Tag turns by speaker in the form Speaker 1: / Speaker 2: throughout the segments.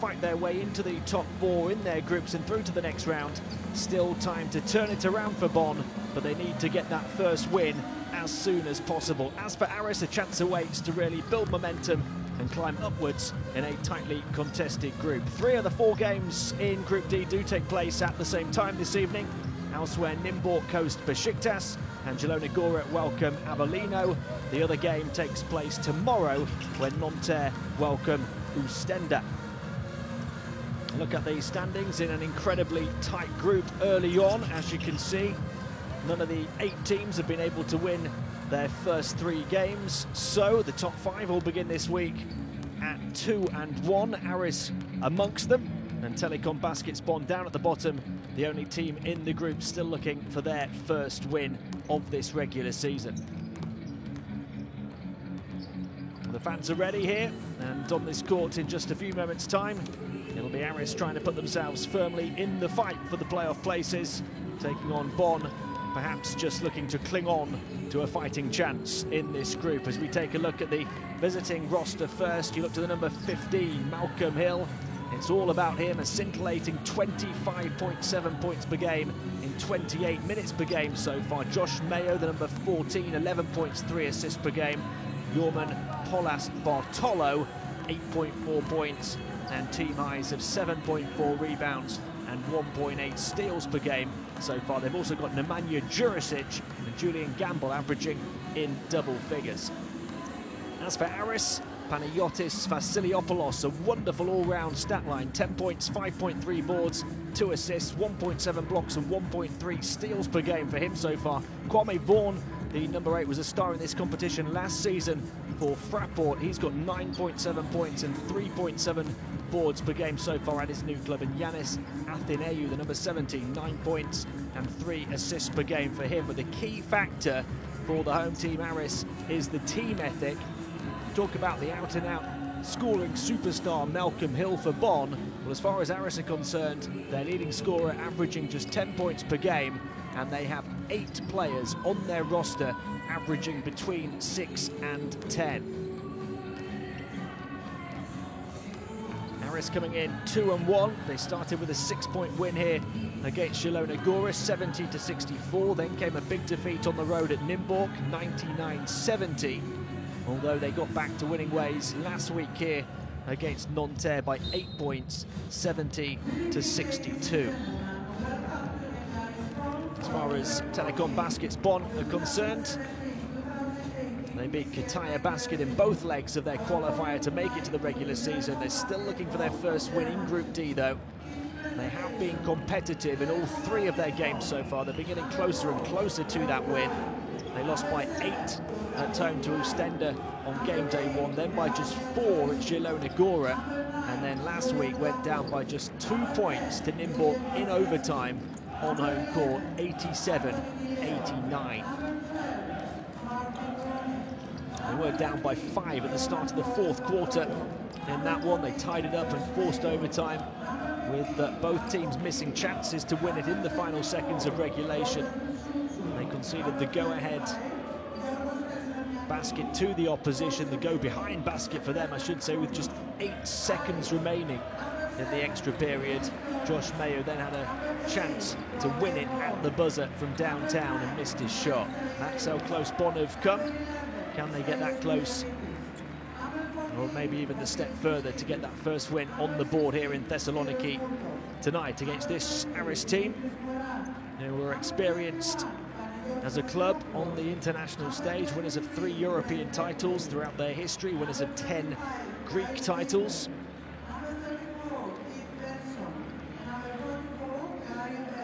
Speaker 1: fight their way into the top 4 in their groups and through to the next round. Still time to turn it around for Bonn, but they need to get that first win as soon as possible. As for Aris, a chance awaits to really build momentum and climb upwards in a tightly contested group. 3 of the 4 games in Group D do take place at the same time this evening. Elsewhere, Nymburk host Besiktas and Zielona Góra welcome Avellino. The other game takes place tomorrow when Nanterre welcome Oostende. Look at the standings in an incredibly tight group early on. As you can see, none of the 8 teams have been able to win their first 3 games. So the top 5 will begin this week at 2 and 1. Aris amongst them, and Telekom Baskets Bonn down at the bottom. The only team in the group still looking for their first win of this regular season. The fans are ready here, and on this court in just a few moments' time, it'll be Aris trying to put themselves firmly in the fight for the playoff places, taking on Bonn, perhaps just looking to cling on to a fighting chance in this group. As we take a look at the visiting roster first, you look to the number 15, Malcolm Hill. It's all about him, a scintillating 25.7 points per game in 28 minutes per game so far. Josh Mayo, the number 14, 11 points, 3 assists per game. Yorman Polas Bartolo, 8.4 points and team highs of 7.4 rebounds and 1.8 steals per game so far. They've also got Nemanja Jurisic and Julian Gamble averaging in double figures. As for Aris, Panayotis Vasiliopoulos, a wonderful all-round stat line, 10 points, 5.3 boards, 2 assists, 1.7 blocks and 1.3 steals per game for him so far. Kwame Vaughan, the number 8, was a star in this competition last season for Fraport. He's got 9.7 points and 3.7 boards per game so far at his new club. And Yanis Atheneu, the number 17, 9 points and 3 assists per game for him. But the key factor for the home team Aris is the team ethic. Talk about the out-and-out scoring superstar Malcolm Hill for Bonn. Well, as far as Aris are concerned, their leading scorer averaging just 10 points per game, and they have 8 players on their roster averaging between 6 and 10. Aris coming in 2 and 1. They started with a 6-point win here against Zielona Góra, 70-64. Then came a big defeat on the road at Nymburk, 99-70. Although they got back to winning ways last week here against Nanterre by 8 points, 70-62. As far as Telekom Baskets Bonn are concerned, they beat Kataja Basket in both legs of their qualifier to make it to the regular season. They're still looking for their first win in Group D though. They have been competitive in all 3 of their games so far. They're getting closer and closer to that win. They lost by 8 at home to Oostende on game day 1, then by just 4 at Zielona Góra, and then last week went down by just 2 points to Nymburk in overtime on home court, 87-89. They were down by 5 at the start of the 4th quarter. In that one, they tied it up and forced overtime, with both teams missing chances to win it in the final seconds of regulation. They conceded the go-ahead basket to the opposition, the go-behind basket for them, I should say, with just 8 seconds remaining in the extra period. Josh Mayo then had a chance to win it at the buzzer from downtown and missed his shot. That's how close Bonn have come. Can they get that close? Or maybe even a step further to get that first win on the board here in Thessaloniki tonight against this Aris team, who were experienced as a club on the international stage, winners of 3 European titles throughout their history, winners of 10 Greek titles.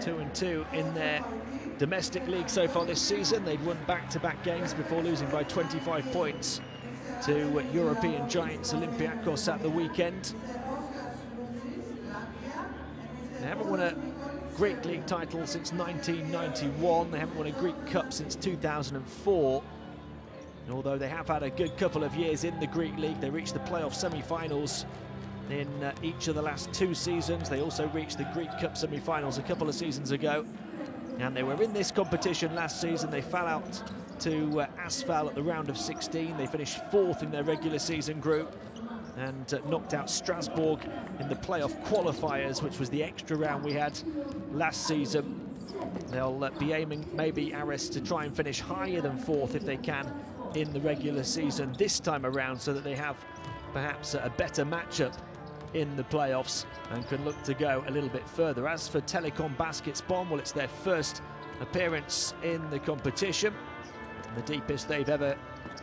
Speaker 1: 2-2 in their domestic league so far this season. They'd won back-to-back games before losing by 25 points to European giants Olympiacos at the weekend. They haven't won a Greek League title since 1991. They haven't won a Greek Cup since 2004. And although they have had a good couple of years in the Greek League, they reached the playoff semi-finals in each of the last 2 seasons. They also reached the Greek Cup semi-finals a couple of seasons ago. And they were in this competition last season. They fell out to Asfal at the round of 16. They finished 4th in their regular season group. and knocked out Strasbourg in the playoff qualifiers, which was the extra round we had last season. They'll be aiming, maybe Aris, to try and finish higher than 4th if they can in the regular season this time around, so that they have perhaps a better matchup in the playoffs and can look to go a little bit further. As for Telekom Baskets Bonn, well, it's their first appearance in the competition. The deepest they've ever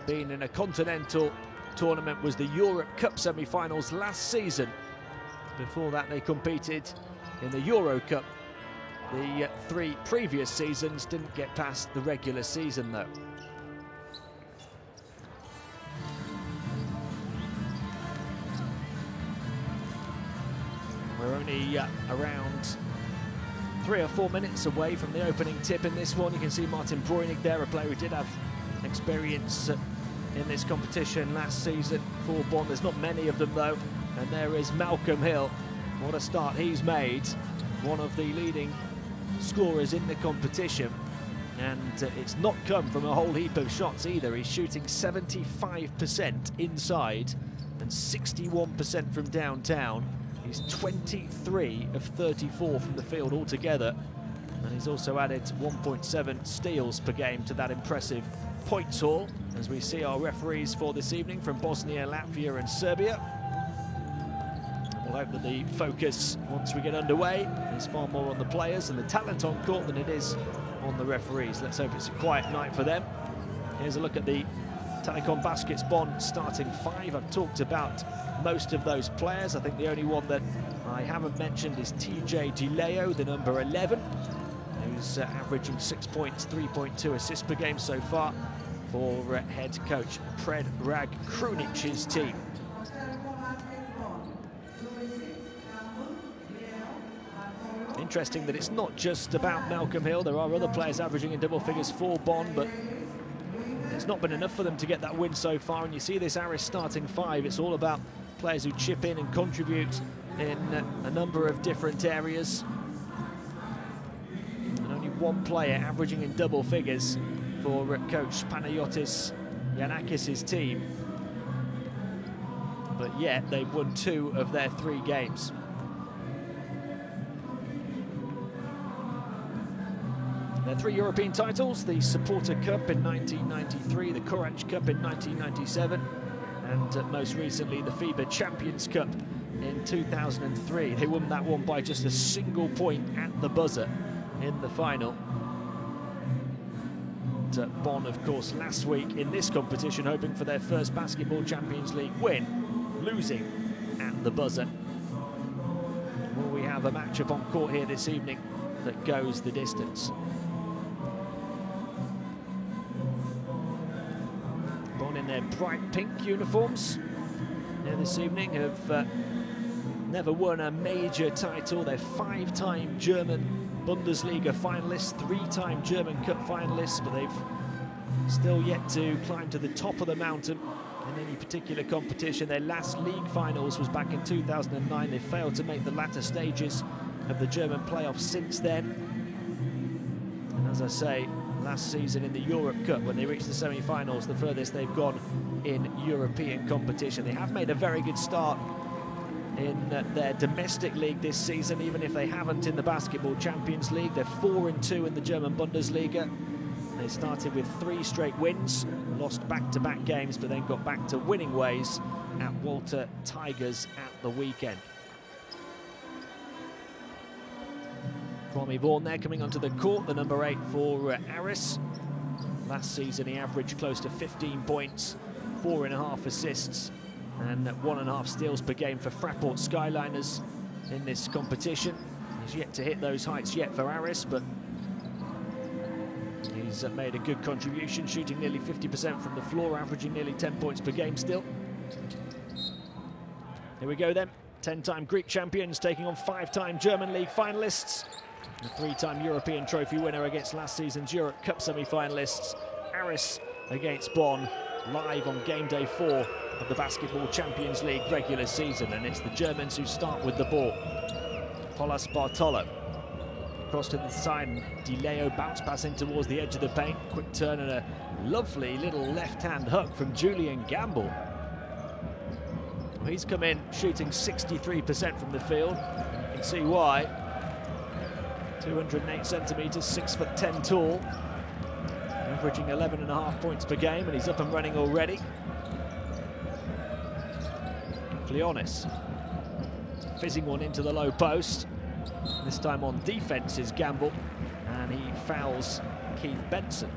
Speaker 1: been in a continental tournament was the Europe Cup semi-finals last season. Before that, they competed in the Euro Cup. The 3 previous seasons didn't get past the regular season, though. We're only around 3 or 4 minutes away from the opening tip in this one. You can see Martin Breunig there, a player who did have experience in this competition last season for Bonn. There's not many of them, though. And there is Malcolm Hill. What a start he's made. One of the leading scorers in the competition. And it's not come from a whole heap of shots either. He's shooting 75% inside and 61% from downtown. He's 23 of 34 from the field altogether. And he's also added 1.7 steals per game to that impressive points haul, as we see our referees for this evening from Bosnia, Latvia and Serbia. We'll hope that the focus, once we get underway, is far more on the players and the talent on court than it is on the referees. Let's hope it's a quiet night for them. Here's a look at the Telekom Baskets Bonn starting 5. I've talked about most of those players. I think the only one that I haven't mentioned is TJ DiLeo, the number 11, who's averaging 6 points, 3.2 assists per game so far for head coach Predrag Krunic's team. Interesting that it's not just about Malcolm Hill. There are other players averaging in double figures for Bonn, but it's not been enough for them to get that win so far. And you see this Aris starting 5. It's all about players who chip in and contribute in a number of different areas. And only one player averaging in double figures for coach Panayotis Yanakis' team. But yet they've won 2 of their 3 games. Their 3 European titles: the Supporter Cup in 1993, the Courage Cup in 1997, and most recently the FIBA Champions Cup in 2003. They won that one by just a single point at the buzzer in the final. And Bonn, of course, last week in this competition, hoping for their first Basketball Champions League win, losing at the buzzer. Will we have a matchup on court here this evening that goes the distance? Bonn in their bright pink uniforms here this evening have never won a major title. They're 5-time German Bundesliga finalists, 3-time German Cup finalists, but they've still yet to climb to the top of the mountain in any particular competition. Their last league finals was back in 2009. They failed to make the latter stages of the German playoffs since then. And as I say, last season in the Europe Cup, when they reached the semi-finals, the furthest they've gone in European competition. They have made a very good start in their domestic league this season, even if they haven't in the Basketball Champions League. They're 4-2 in the German Bundesliga. They started with 3 straight wins, lost back-to-back games, but then got back to winning ways at Walter Tigers at the weekend. Kwame Vaughan there coming onto the court, the number 8 for Aris. Last season he averaged close to 15 points, 4.5 assists, and 1.5 steals per game for Fraport Skyliners in this competition. He's yet to hit those heights yet for Aris, but he's made a good contribution, shooting nearly 50% from the floor, averaging nearly 10 points per game still. Here we go then, 10-time Greek champions taking on 5-time German League finalists. The 3-time European trophy winner against last season's Europe Cup semi-finalists. Aris against Bonn, live on game day 4 of the Basketball Champions League regular season, and it's the Germans who start with the ball. Polas Bartolo across to the side, DiLeo bounce passing towards the edge of the paint, quick turn and a lovely little left-hand hook from Julian Gamble. Well, he's come in shooting 63% from the field. You can see why. 208 centimetres, 6'10" tall. Averaging 11.5 points per game, and he's up and running already. Flionis, fizzing one into the low post. This time on defence is Gamble, and he fouls Keith Benson.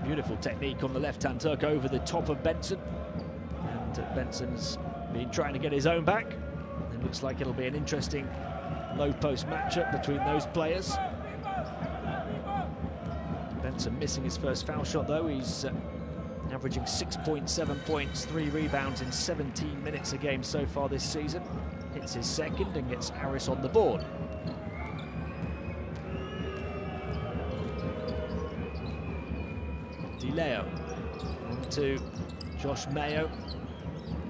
Speaker 1: Beautiful technique on the left-hand tuck over the top of Benson. And Benson's been trying to get his own back. It looks like it'll be an interesting low-post matchup between those players. Benson missing his first foul shot, though. He's averaging 6.7 points, 3 rebounds in 17 minutes a game so far this season. Hits his second and gets Aris on the board. DeLeo onto Josh Mayo.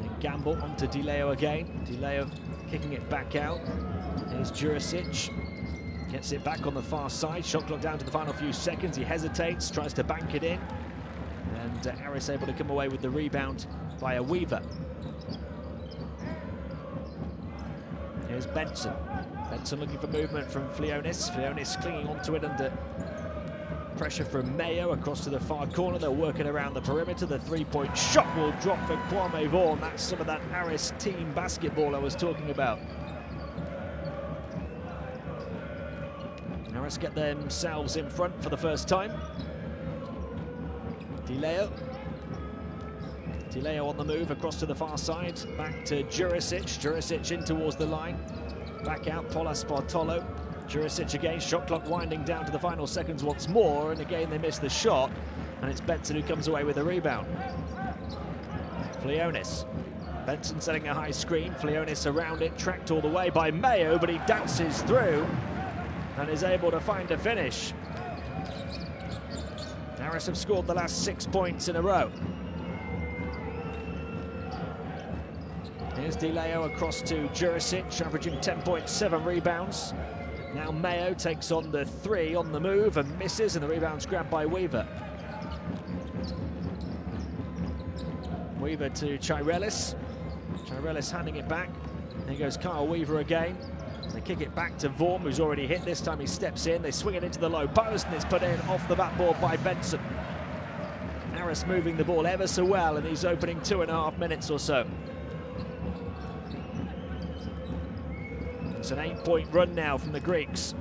Speaker 1: And Gamble onto DeLeo again. DeLeo kicking it back out. Here's Jurisic. Gets it back on the far side. Shot clock down to the final few seconds. He hesitates, tries to bank it in. And Aris able to come away with the rebound via Weaver. Here's Benson. Benson looking for movement from Flionis. Flionis clinging onto it under pressure from Mayo across to the far corner. They're working around the perimeter. The three-point shot will drop for Kwame Vaughan. That's some of that Aris team basketball I was talking about. Aris get themselves in front for the first time. DeLeo. DeLeo on the move across to the far side. Back to Jurisic. Jurisic in towards the line. Back out, Polas Bartolo. Jurisic again, shot clock winding down to the final seconds once more, and again they miss the shot, and it's Benson who comes away with the rebound. Flionis. Benson setting a high screen, Flionis around it, tracked all the way by Mayo, but he dances through and is able to find a finish. Aris have scored the last 6 points in a row. Here's DeLeo across to Jurisic, averaging 10.7 rebounds. Now Mayo takes on the 3 on the move and misses, and the rebound's grabbed by Weaver. Weaver to Chirelis. Chirelis handing it back. There goes Kyle Weaver again. They kick it back to Vaughan, who's already hit. This time he steps in. They swing it into the low post, and it's put in off the backboard by Benson. Aris moving the ball ever so well in these opening 2.5 minutes or so. It's an 8-point run now from the Greeks.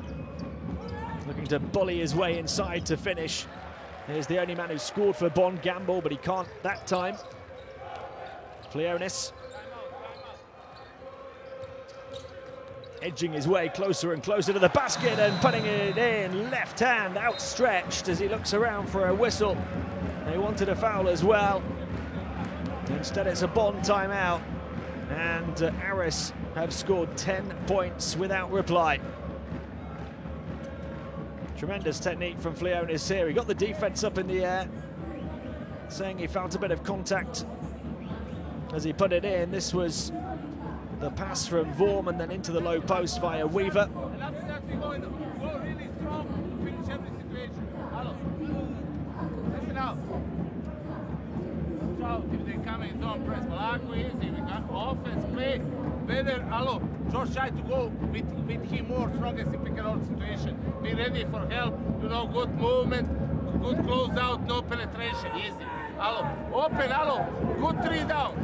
Speaker 1: Looking to bully his way inside to finish. Here's the only man who scored for Bonn, Gamble, but he can't that time. Flionis. Edging his way closer and closer to the basket and putting it in. Left hand outstretched as he looks around for a whistle. They wanted a foul as well. Instead it's a Bonn timeout. And Aris have scored 10 points without reply. Tremendous technique from Flionis here. He got the defense up in the air, saying he felt a bit of contact as he put it in. This was the pass from Vaughan and then into the low post via Weaver.
Speaker 2: If they come in zone press, polako, easy, we got offense, play better. Hello, Josh tried to go with him more strongest in pick and roll situation. Be ready for help, you know, good movement, good close out, no penetration, easy. Hello, open, hello, good 3 down.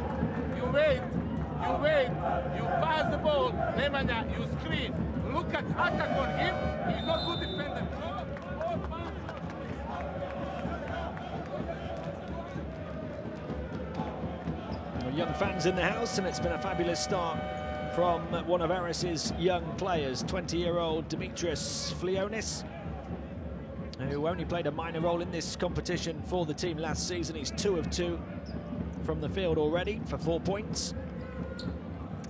Speaker 2: You wait, you pass the ball, Nemanja, you screen. Look at attack on him, he's not good defender.
Speaker 1: Young fans in the house, and it's been a fabulous start from one of Aris's young players, 20-year-old Demetrius Flionis, who only played a minor role in this competition for the team last season. He's 2 of 2 from the field already for 4 points.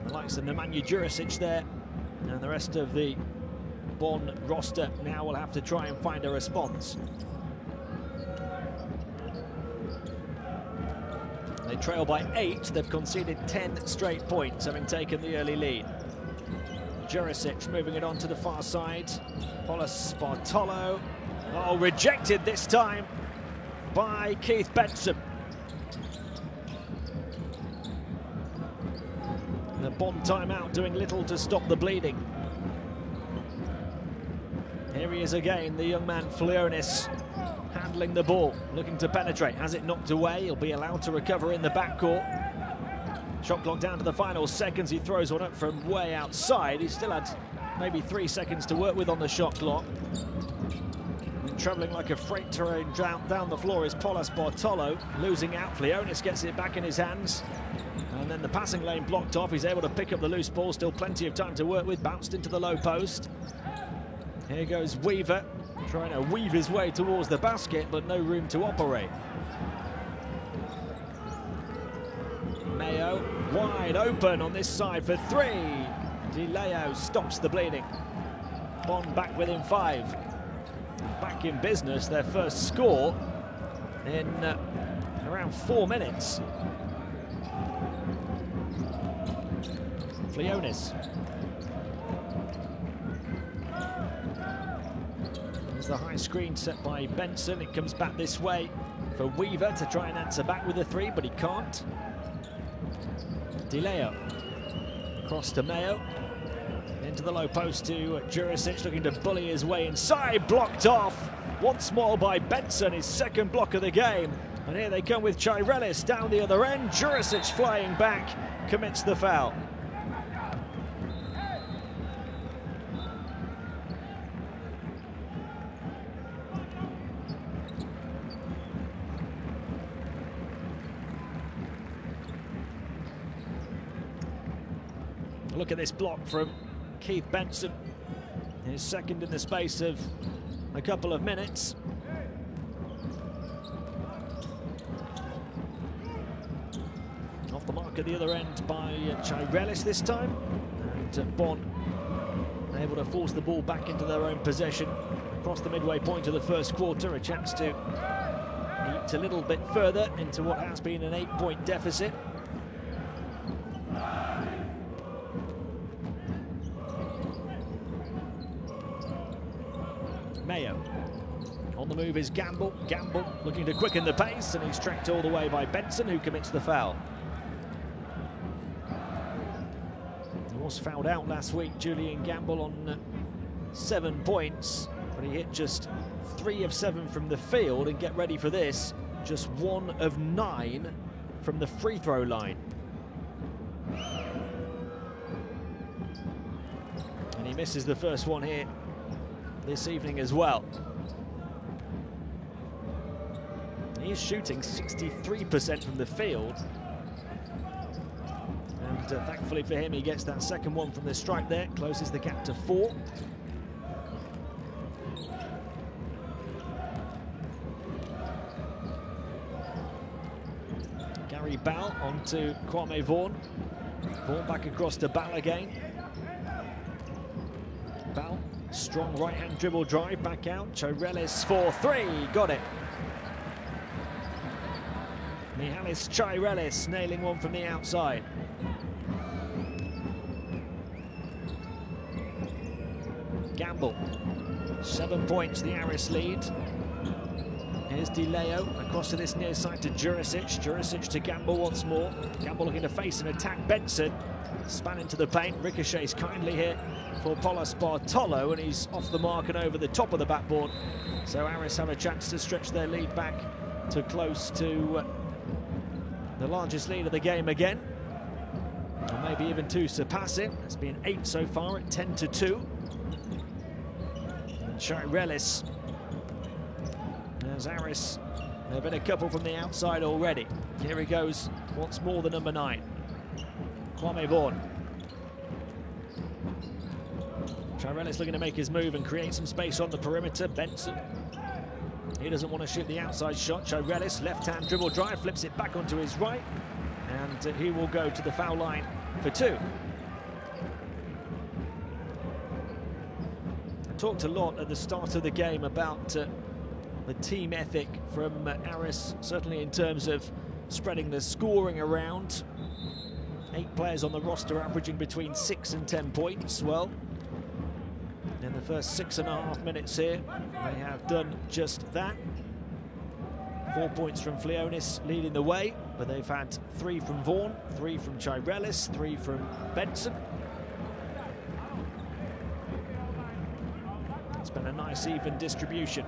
Speaker 1: The likes of Nemanja Jurisic there, and the rest of the Bonn roster now will have to try and find a response. They trail by 8. They've conceded 10 straight points, having taken the early lead. Jurisic moving it on to the far side. Polas Bartolo. Oh, rejected this time by Keith Benson. The Bonn timeout doing little to stop the bleeding. Here he is again, the young man Flionis, handling the ball, looking to penetrate. Has it knocked away? He'll be allowed to recover in the backcourt. Shot clock down to the final seconds. He throws one up from way outside. He still had maybe 3 seconds to work with on the shot clock. And travelling like a freight train down the floor is Polas Bartolo, losing out. Flionis gets it back in his hands. And then the passing lane blocked off. He's able to pick up the loose ball. Still plenty of time to work with. Bounced into the low post. Here goes Weaver, trying to weave his way towards the basket, but no room to operate. Mayo wide open on this side for three. Di Leo stops the bleeding. Bonn back within 5. Back in business, their first score in around 4 minutes. Flionis. There's the high screen set by Benson. It comes back this way for Weaver to try and answer back with a 3, but he can't. Di Leo across to Mayo, into the low post to Jurisic, looking to bully his way inside, blocked off once more by Benson, his second block of the game. And here they come with Chirelis down the other end. Jurisic flying back, commits the foul. Look at this block from Keith Benson. His second in the space of a couple of minutes. Off the mark at the other end by Chirelis this time. And Bonn able to force the ball back into their own possession. Across the midway point of the first quarter, a chance to eat a little bit further into what has been an 8-point deficit. Mayo. On the move is Gamble. Gamble looking to quicken the pace, and he's tracked all the way by Benson, who commits the foul. He was fouled out last week, Julian Gamble, on 7 points, but he hit just 3 of 7 from the field, and get ready for this, just 1 of 9 from the free throw line. And he misses the first one here this evening as well. He's shooting 63% from the field, and thankfully for him, he gets that second one from the stripe there, closes the gap to 4. Gary Ball onto Kwame Vaughan. Vaughan back across to Ball again. Ball, strong right-hand dribble drive, back out. Chirelis for 3, got it. Mihalis Chirelis nailing one from the outside. Gamble, 7 points, the Aris lead. Here's Di Leo across to this near side to Jurisic. Jurisic to Gamble once more. Gamble looking to face and attack Benson. Span into the paint, ricochets kindly here for Polas Bartolo, and he's off the mark and over the top of the backboard. So Aris have a chance to stretch their lead back to close to the largest lead of the game again, or maybe even to surpass it. It's been 8 so far at 10-2. And Chirelis, as Aris, there have been a couple from the outside already. Here he goes once more, the number 9, Kwame Vaughan. Chirelis looking to make his move and create some space on the perimeter. Benson, he doesn't want to shoot the outside shot. Chirelis, left-hand dribble drive, flips it back onto his right, and he will go to the foul line for 2. I talked a lot at the start of the game about the team ethic from Aris, certainly in terms of spreading the scoring around. 8 players on the roster averaging between 6 and 10 points. Well, the first 6.5 minutes here, they have done just that. 4 points from Flionis leading the way, but they've had 3 from Vaughan, 3 from Chirelis, 3 from Benson. It's been a nice even distribution.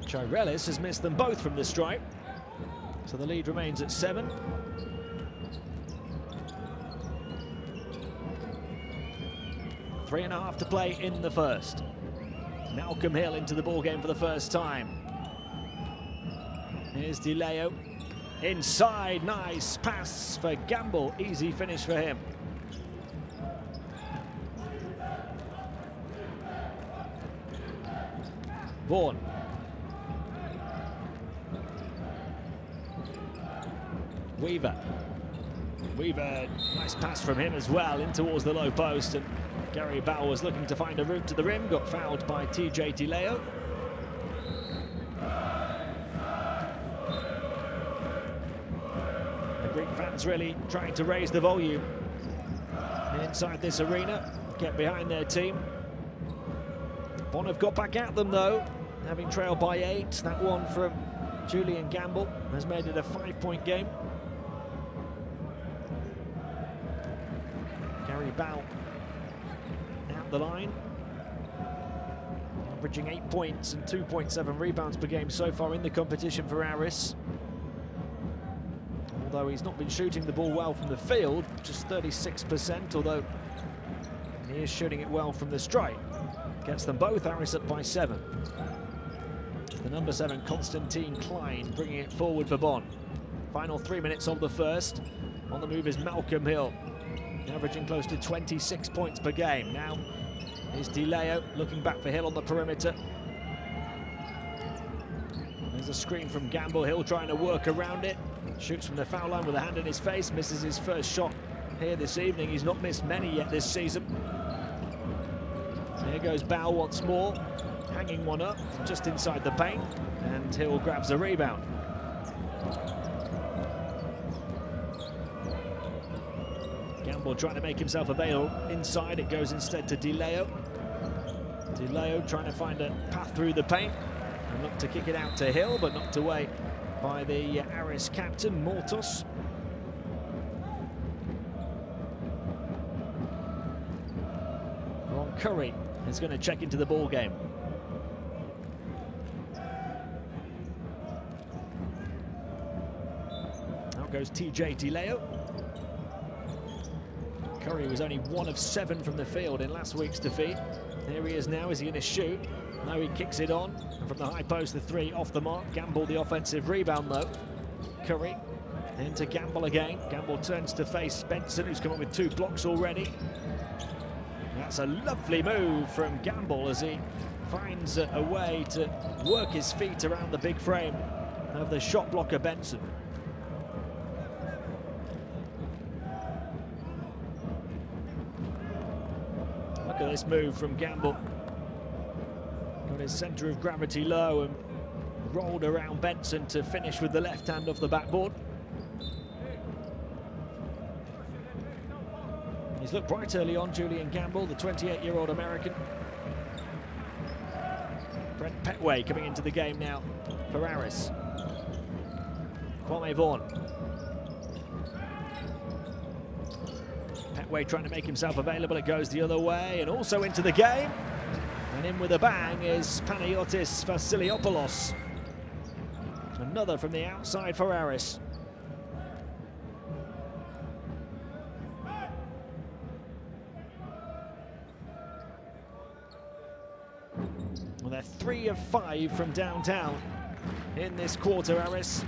Speaker 1: Chirelis has missed them both from the stripe, so the lead remains at 7. Three and a half to play in the first. Malcolm Hill into the ball game for the first time. Here's Di Leo. Inside, nice pass for Gamble. Easy finish for him. Vaughan. Weaver. Weaver, nice pass from him as well, in towards the low post, and Gary Bowell was looking to find a route to the rim, got fouled by TJ Di Leo. The Greek fans really trying to raise the volume inside this arena, get behind their team. Bonn have got back at them though, having trailed by 8. That one from Julian Gamble has made it a 5-point game. Gary Bowell out the line, averaging 8 points and 2.7 rebounds per game so far in the competition for Aris. Although he's not been shooting the ball well from the field, just 36%, although he is shooting it well from the stripe. Gets them both, Aris up by 7. The number 7, Constantine Klein, bringing it forward for Bonn. Final 3 minutes of the first. On the move is Malcolm Hill, averaging close to 26 points per game. Now is Di Leo looking back for Hill on the perimeter. There's a screen from Gamble. Hill trying to work around it. Shoots from the foul line with a hand in his face. Misses his first shot here this evening. He's not missed many yet this season. Here goes Bowell once more. Hanging one up just inside the paint. And Hill grabs a rebound. Gamble trying to make himself available inside. It goes instead to Di Leo. Di Leo trying to find a path through the paint. And look to kick it out to Hill, but knocked away by the Aris captain, Mortos. Ron Curry is going to check into the ball game. Out goes TJ Di Leo. Curry was only 1 of 7 from the field in last week's defeat. Here he is now. Is he going to shoot? No, he kicks it on. And from the high post, the 3 off the mark. Gamble the offensive rebound, though. Curry into Gamble again. Gamble turns to face Benson, who's come up with 2 blocks already. That's a lovely move from Gamble as he finds a way to work his feet around the big frame of the shot blocker Benson. Look at this move from Gamble. Got his centre of gravity low and rolled around Benson to finish with the left hand off the backboard. He's looked bright early on, Julian Gamble, the 28-year-old American. Brent Petway coming into the game now for Aris. Kwame Vaughan. Petway trying to make himself available. It goes the other way and also into the game. And in with a bang is Panayotis Vasiliopoulos. Another from the outside for Aris. Well, they're 3 of 5 from downtown in this quarter, Aris.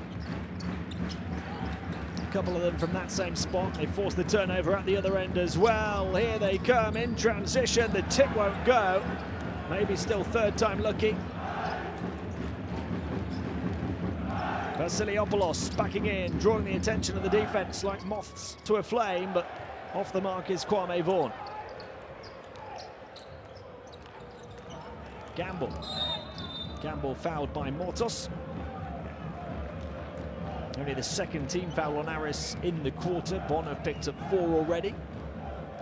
Speaker 1: A couple of them from that same spot. They force the turnover at the other end as well. Here they come in transition. The tip won't go. Maybe still 3rd time lucky. Vasiliopoulos backing in, drawing the attention of the defense like moths to a flame, but off the mark is Kwame Vaughan. Gamble fouled by Mortos. Only the second team foul on Aris in the quarter. Bonn have picked up 4 already.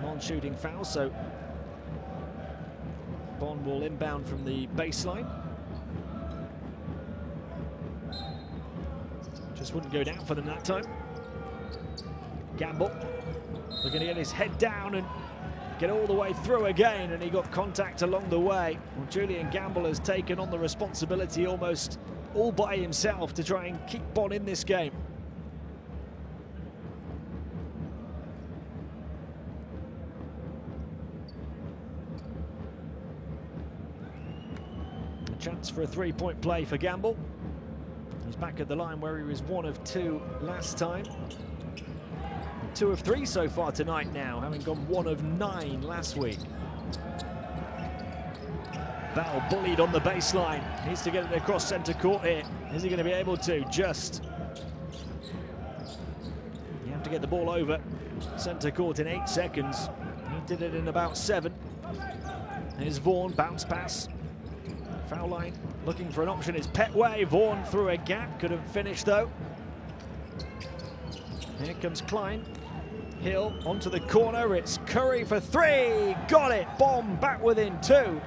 Speaker 1: Non-shooting foul, so Bonn will inbound from the baseline. Just wouldn't go down for them that time. Gamble looking to get his head down and get all the way through again, and he got contact along the way. Well, Julian Gamble has taken on the responsibility almost all by himself to try and keep Bonn in this game. A chance for a three-point play for Gamble. He's back at the line where he was 1 of 2 last time. 2 of 3 so far tonight now, having gone 1 of 9 last week. Bell bullied on the baseline. Needs to get it across centre court here. Is he going to be able to? Just. You have to get the ball over centre court in 8 seconds. He did it in about 7. Here's Vaughan, bounce pass. Foul line, looking for an option is Petway. Vaughan through a gap, couldn't finish though. Here comes Klein. Hill onto the corner, it's Curry for 3, got it! Bonn back within 2.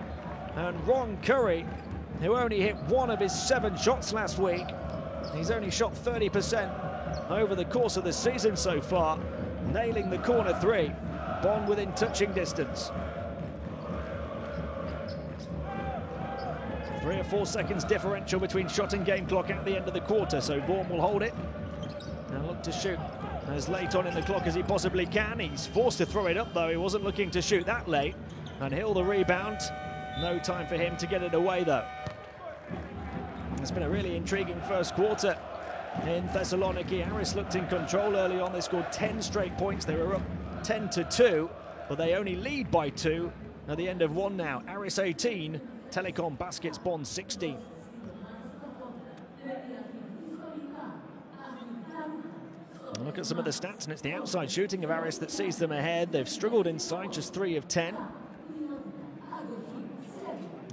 Speaker 1: And Ron Curry, who only hit 1 of his 7 shots last week, he's only shot 30% over the course of the season so far, nailing the corner 3. Bonn within touching distance. 3 or 4 seconds differential between shot and game clock at the end of the quarter, so Vaughan will hold it and look to shoot as late on in the clock as he possibly can. He's forced to throw it up though, he wasn't looking to shoot that late, and Hill the rebound. No time for him to get it away though. It's been a really intriguing first quarter in Thessaloniki. Aris looked in control early on. They scored 10 straight points. They were up 10-2, but they only lead by 2 at the end of 1 now. Aris 18, Telekom Baskets Bonn 16. And look at some of the stats, and it's the outside shooting of Aris that sees them ahead. They've struggled inside, just 3 of 10.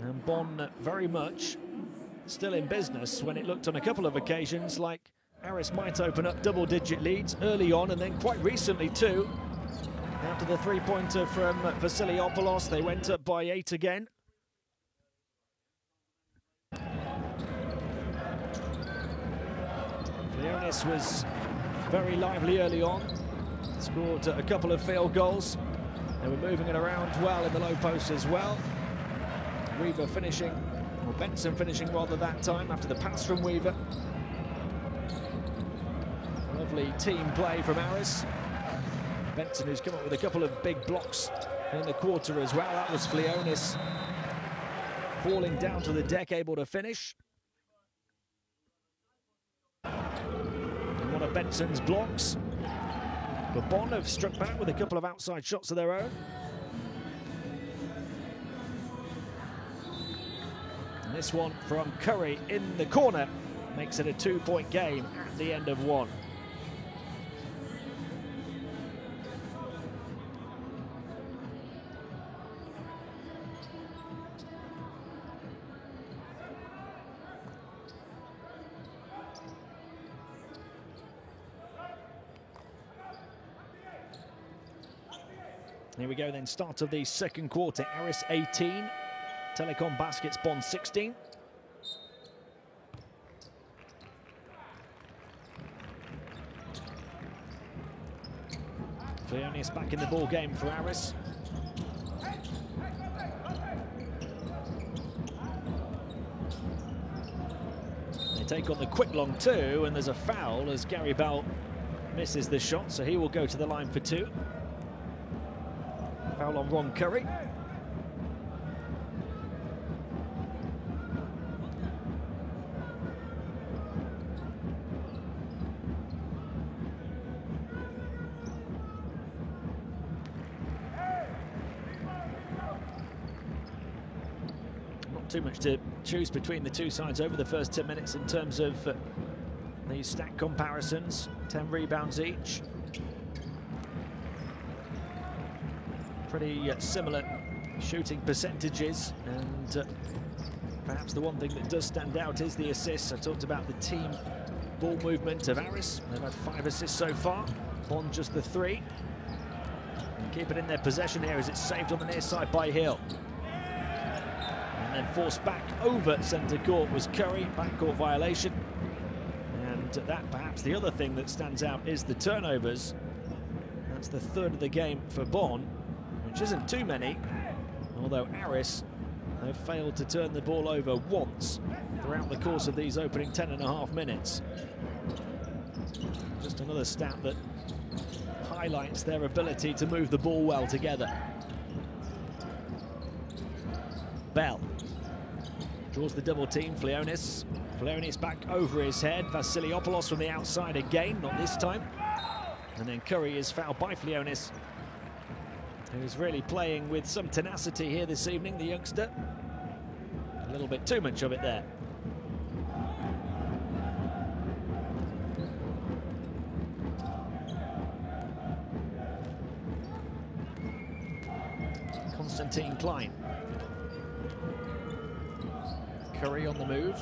Speaker 1: And Bonn very much still in business when it looked on a couple of occasions like Aris might open up double-digit leads early on, and then quite recently too. After the three-pointer from Vasiliopoulos, they went up by 8 again. Leonis was very lively early on, scored a couple of field goals. They were moving it around well in the low post as well. Weaver finishing, or Benson finishing rather that time after the pass from Weaver. Lovely team play from Aris. Benson, who's come up with a couple of big blocks in the quarter as well. That was Leonis falling down to the deck, able to finish. And one of Benson's blocks. But Bonn have struck back with a couple of outside shots of their own. And this one from Curry in the corner makes it a 2-point game at the end of 1. Here we go then, start of the second quarter. Aris 18, Telekom Baskets Bonn 16. Leonis back in the ball game for Aris. They take on the quick long 2, and there's a foul as Gary Bell misses the shot, so he will go to the line for 2. Foul on Ron Curry. Not too much to choose between the two sides over the first 10 minutes in terms of these stat comparisons. 10 rebounds each. Pretty similar shooting percentages, and perhaps the one thing that does stand out is the assists. I talked about the team ball movement of Aris. They've had 5 assists so far. Bonn just the 3. And keep it in their possession here as it's saved on the near side by Hill. And then forced back over centre court was Curry, backcourt violation. And that perhaps the other thing that stands out is the turnovers. That's the 3rd of the game for Bonn, which isn't too many, although Aris have failed to turn the ball over once throughout the course of these opening 10.5 minutes. Just another stat that highlights their ability to move the ball well together. Bell draws the double team, Flionis. Flionis back over his head. Vasiliopoulos from the outside again, not this time. And then Curry is fouled by Flionis, who's really playing with some tenacity here this evening, the youngster. A little bit too much of it there. Constantine Klein. Curry on the move.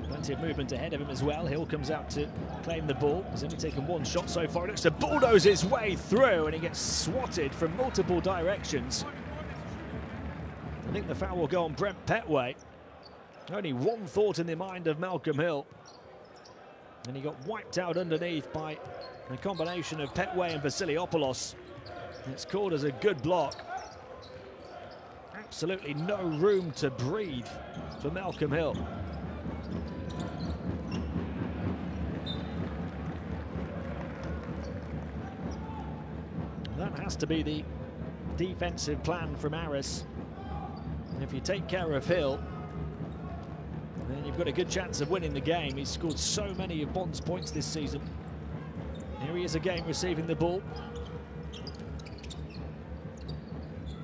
Speaker 1: Plenty of movement ahead of him as well. Hill comes out to claim the ball. He's only taken 1 shot so far. He looks to bulldoze his way through, and he gets swatted from multiple directions. I think the foul will go on Brent Petway. Only one thought in the mind of Malcolm Hill, and he got wiped out underneath by a combination of Petway and Vasiliopoulos. It's called as a good block. Absolutely no room to breathe for Malcolm Hill. That has to be the defensive plan from Aris. And if you take care of Hill, then you've got a good chance of winning the game. He's scored so many of Bonn's points this season. Here he is again receiving the ball.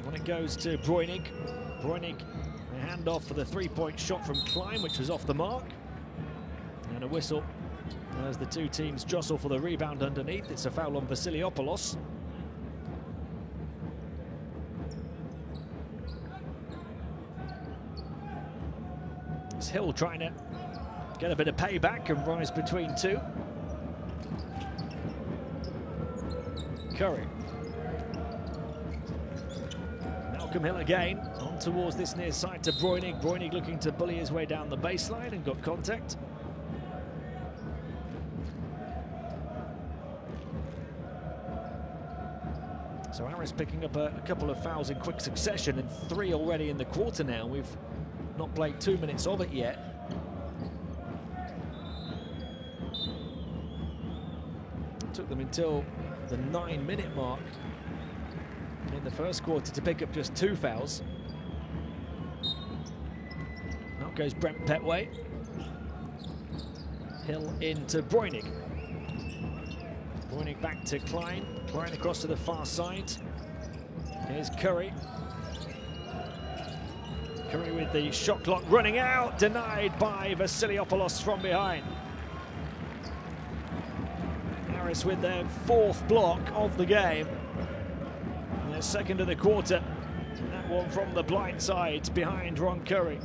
Speaker 1: When it goes to Breunig. Breunig, a handoff for the 3-point shot from Klein, which was off the mark. And a whistle as the two teams jostle for the rebound underneath. It's a foul on Vasiliopoulos. It's Hill trying to get a bit of payback and rise between 2. Curry. Malcolm Hill again, on towards this near side to Breunig. Breunig looking to bully his way down the baseline and got contact. So Aris picking up a couple of fouls in quick succession, and 3 already in the quarter now. We've not played 2 minutes of it yet. It took them until the 9-minute mark in the first quarter to pick up just 2 fouls. Out goes Brent Petway. Hill into Breunig. Breunig back to Klein. Klein across to the far side. Here's Curry. Curry with the shot clock running out, denied by Vasiliopoulos from behind. Aris with their 4th block of the game. And their 2nd of the quarter. And that one from the blind side behind Ron Curry.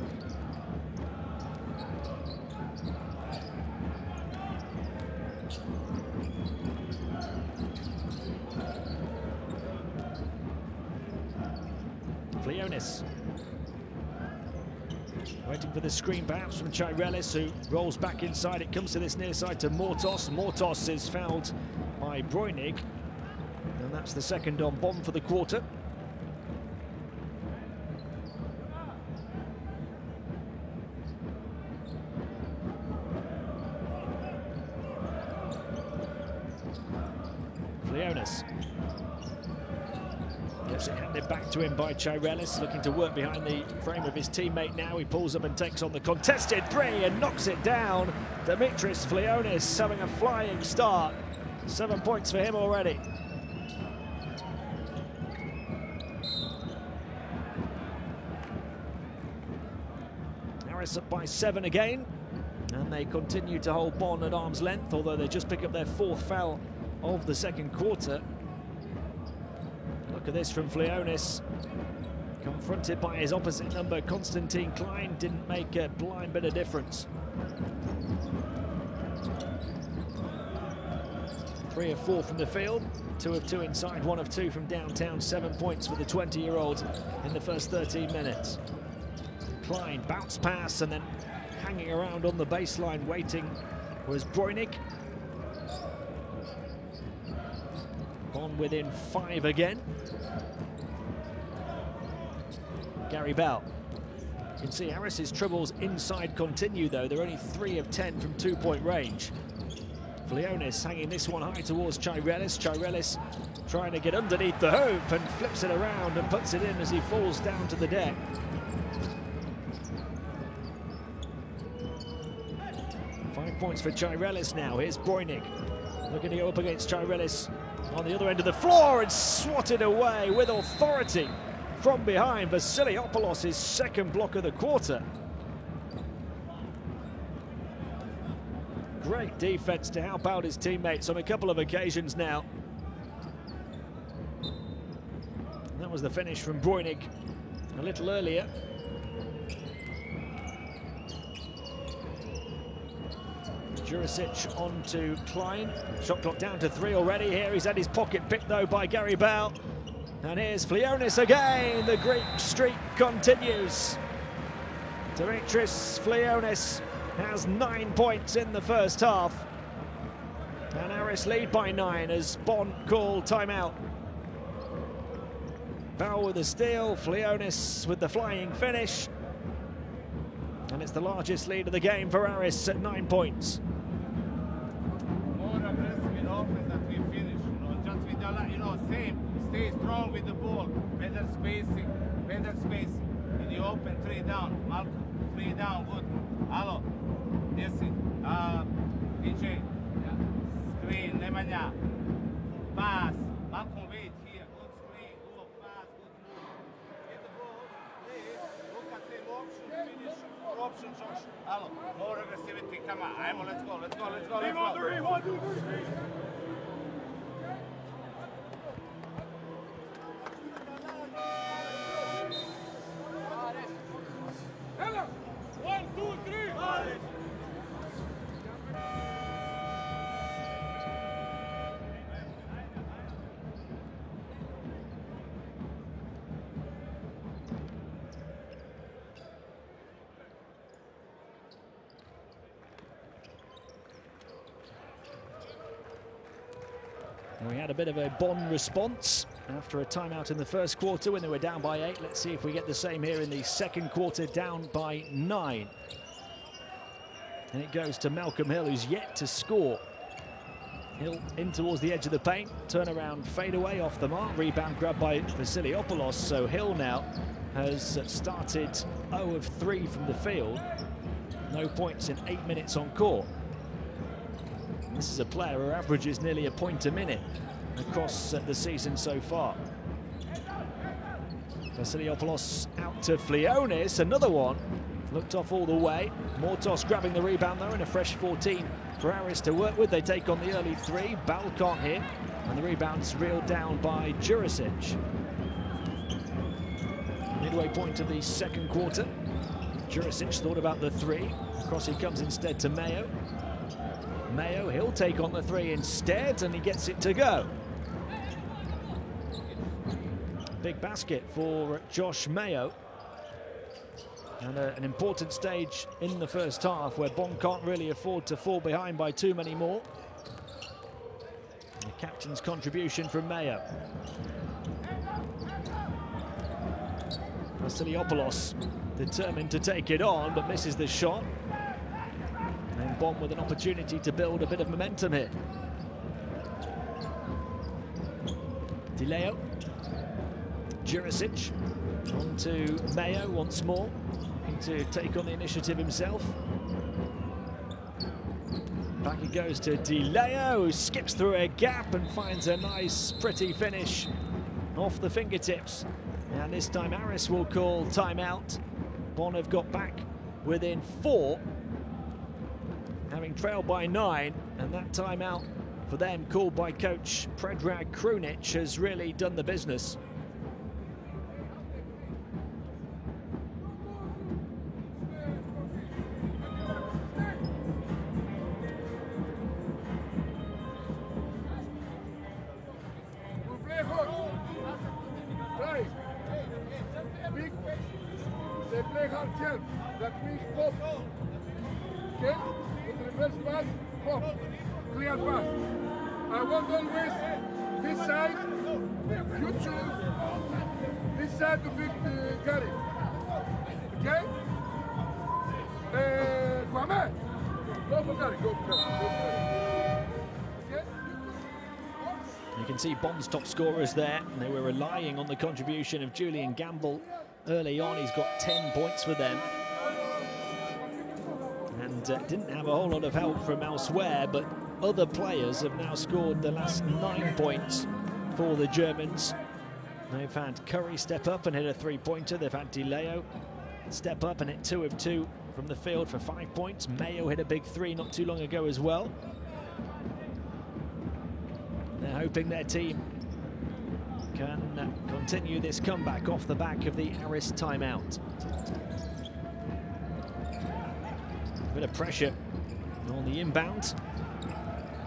Speaker 1: Flionis. Waiting for the screen perhaps from Chirelis, who rolls back inside. It comes to this near side to Mortos. Mortos is fouled by Breunig, and that's the 2nd on Bonn for the quarter. Flionis. Gets it handed back to him by Chirelis, looking to work behind the frame of his teammate now. He pulls up and takes on the contested 3 and knocks it down. Dimitris Flionis having a flying start. 7 points for him already. Aris up by 7 again. And they continue to hold Bonn at arm's length, although they just pick up their 4th foul of the 2nd quarter. Look at this from Flionis. Confronted by his opposite number, Constantine Klein, didn't make a blind bit of difference. 3 of 4 from the field, 2 of 2 inside, 1 of 2 from downtown. 7 points for the 20-year-old in the first 13 minutes. Klein, bounce pass, and then hanging around on the baseline waiting was Bräunig. Bonn within 5 again. Gary Bell. You can see Aris's troubles inside continue though. They're only 3 of 10 from 2-point range. Flionis hanging this one high towards Chirelis. Chirelis trying to get underneath the hoop and flips it around and puts it in as he falls down to the deck. Points for Chirelis now. Here's Bräunig looking to go up against Chirelis on the other end of the floor and swatted away with authority from behind. Vasiliopoulos' second block of the quarter. Great defense to help out his teammates on a couple of occasions now. And that was the finish from Bräunig a little earlier. Jurisic on to Klein. Shot clock down to 3 already. Here he's had his pocket picked though by Gary Bell. And here's Flionis again. The Greek streak continues. Dimitris Flionis has 9 points in the first half. And Aris lead by 9 as Bonn call timeout. Bell with the steal, Flionis with the flying finish. And it's the largest lead of the game for Aris at 9 points.
Speaker 2: More aggressive in offense that we finish, just with the, same, stay strong with the ball, better spacing in the open, 3 down, Malcolm, 3 down, good. Hello, Jesse, DJ, screen, Nemanja, pass, Malcolm wait here, good screen, good pass, good move. Get the ball, play, look at the option, finish, option, Josh. Hello, more aggressivity, come on, let's go. 3, 1, 2, 3.
Speaker 1: We had a bit of a Bonn response after a timeout in the first quarter when they were down by 8. Let's see if we get the same here in the second quarter, down by 9. And it goes to Malcolm Hill, who's yet to score. Hill in towards the edge of the paint, turnaround fadeaway off the mark, rebound grabbed by Vasiliopoulos. So Hill now has started 0 of 3 from the field. No points in 8 minutes on court. This is a player who averages nearly a point a minute across the season so far. Vasiliopoulos out to Flionis, another one. Looked off all the way. Mortos grabbing the rebound though, and a fresh 14 for Aris to work with. They take on the early 3. Ball can't hit, and the rebound's reeled down by Jurisic. Midway point of the second quarter. Jurisic thought about the 3. Across he comes instead to Mayo. Mayo, he'll take on the 3 instead, and he gets it to go. Big basket for Josh Mayo. And an important stage in the first half where Bonn can't really afford to fall behind by too many more. The captain's contribution from Mayo. Vasiliopoulos determined to take it on, but misses the shot. And Bonn with an opportunity to build a bit of momentum here. Di Leo. Jurisic on to Mayo once more. To take on the initiative himself. Back he goes to Di Leo, who skips through a gap and finds a nice, pretty finish off the fingertips. And this time Aris will call timeout. Bonn have got back within 4, having trailed by 9, and that timeout for them, called by coach Predrag Krunic, has really done the business.
Speaker 3: They play hard help. That means pop. Okay? With reverse pass, pop. Clear pass. I want always this side, future, this side to be carry. Okay? Kwame, go for carry, go for carry. Okay?
Speaker 1: You can see Bonn's top scorers there. They were relying on the contribution of Julian Gamble early on. He's got 10 points for them. And didn't have a whole lot of help from elsewhere, but other players have now scored the last 9 points for the Germans. They've had Curry step up and hit a three-pointer. They've had DeLeo step up and hit 2 of 2 from the field for 5 points. Mayo hit a big three not too long ago as well. They're hoping their team can continue this comeback off the back of the Aris timeout. A bit of pressure on the inbound.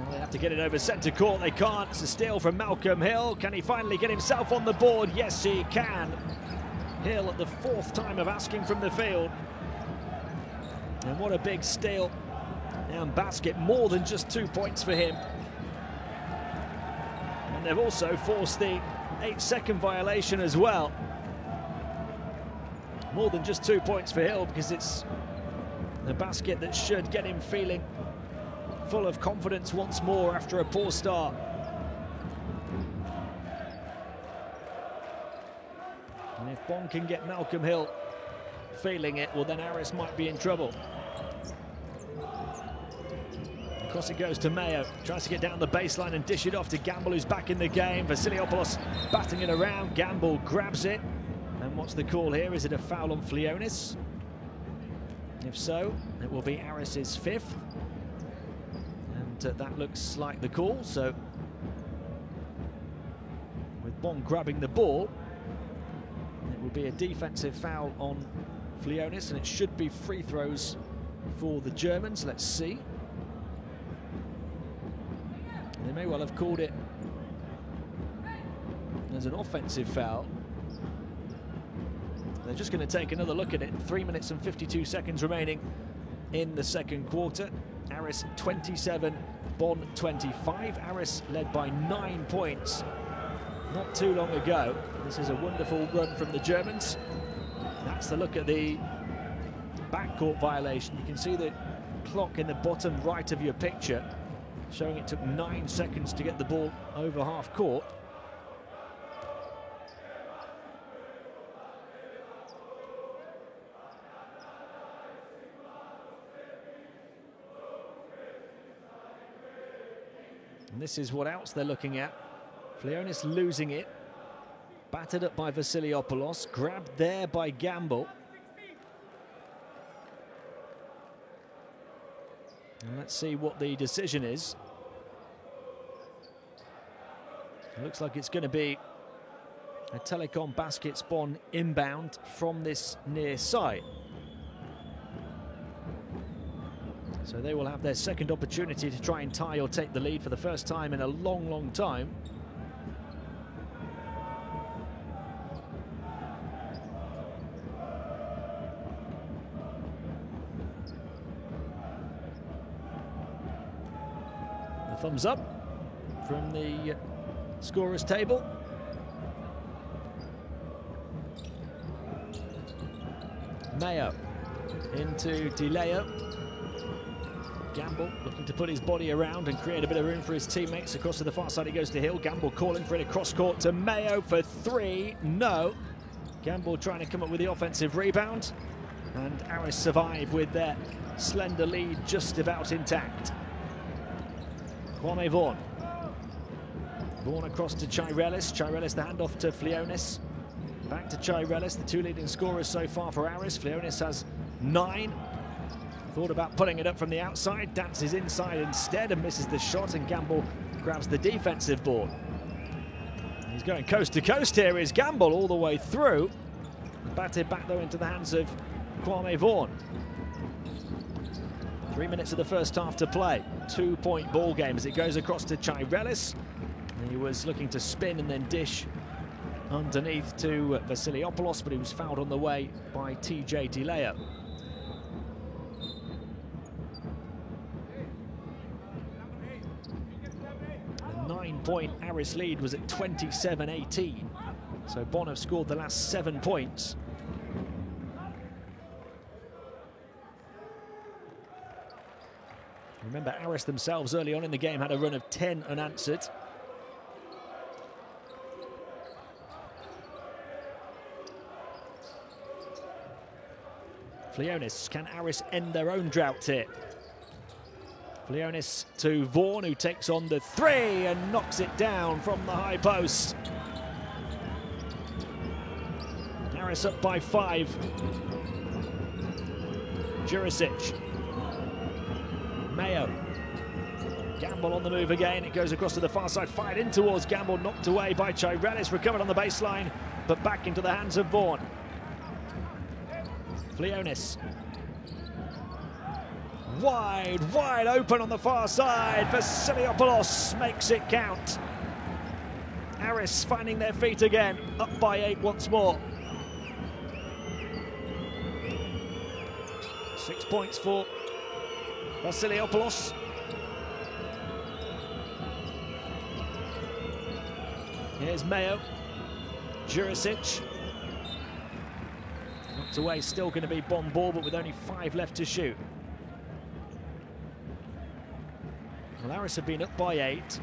Speaker 1: Well, they have to get it over centre court. They can't. It's a steal from Malcolm Hill. Can he finally get himself on the board? Yes, he can. Hill at the 4th time of asking from the field. And what a big steal and basket. More than just 2 points for him. And they've also forced the 8-second violation as well. More than just 2 points for Hill, because it's the basket that should get him feeling full of confidence once more after a poor start. And if Bonn can get Malcolm Hill feeling it, well, then Aris might be in trouble. Across it goes to Mayo, tries to get down the baseline and dish it off to Gamble, who's back in the game. Vasiliopoulos batting it around. Gamble grabs it. And what's the call here? Is it a foul on Flionis? If so, it will be Aris's 5th. And that looks like the call. So, with Bonn grabbing the ball, it will be a defensive foul on Flionis, and it should be free throws for the Germans. Let's see. They may well have called it as an offensive foul. They're just going to take another look at it. 3 minutes and 52 seconds remaining in the second quarter. Aris 27, Bonn 25. Aris led by 9 points not too long ago. This is a wonderful run from the Germans. That's the look at the backcourt violation. You can see the clock in the bottom right of your picture, showing it took 9 seconds to get the ball over half court. And this is what else they're looking at. Flionis losing it. Battered up by Vasiliopoulos. Grabbed there by Gamble. And let's see what the decision is. It looks like it's going to be a Telekom basket Bonn inbound from this near side. So they will have their second opportunity to try and tie or take the lead for the first time in a long, long time. The thumbs up from the scorer's table. Mayo into DeLeo. Gamble looking to put his body around and create a bit of room for his teammates. Across to the far side he goes to Hill. Gamble calling for it across court to Mayo for 3. No. Gamble trying to come up with the offensive rebound. And Aris survive with their slender lead just about intact. Kwame Vaughan. Vaughan across to Chirelis. Chirelis the handoff to Flionis. Back to Chirelis, the 2 leading scorers so far for Aris. Flionis has 9. Thought about putting it up from the outside, dances inside instead and misses the shot, and Gamble grabs the defensive board. He's going coast to coast here, is Gamble all the way through. Batted back though into the hands of Kwame Vaughan. 3 minutes of the first half to play. 2-point ball game as it goes across to Chirelis. He was looking to spin and then dish underneath to Vasiliopoulos, but he was fouled on the way by TJ DeLeo. The 9-point Aris lead was at 27-18, so Bonn have scored the last 7 points. Remember, Aris themselves early on in the game had a run of 10 unanswered. Flionis, can Aris end their own drought here? Flionis to Vaughan, who takes on the 3 and knocks it down from the high post. Aris up by 5. Jurisic. Mayo. Gamble on the move again. It goes across to the far side, fired in towards Gamble, knocked away by Chirelis, recovered on the baseline, but back into the hands of Vaughan. Flionis. Wide open on the far side. Vasiliopoulos makes it count. Aris finding their feet again, up by 8 once more. 6 points for Vasiliopoulos. Here's Mayo. Jurisic. Knocked away, still going to be Bonn ball, but with only 5 left to shoot. Well, Aris have been up by 8,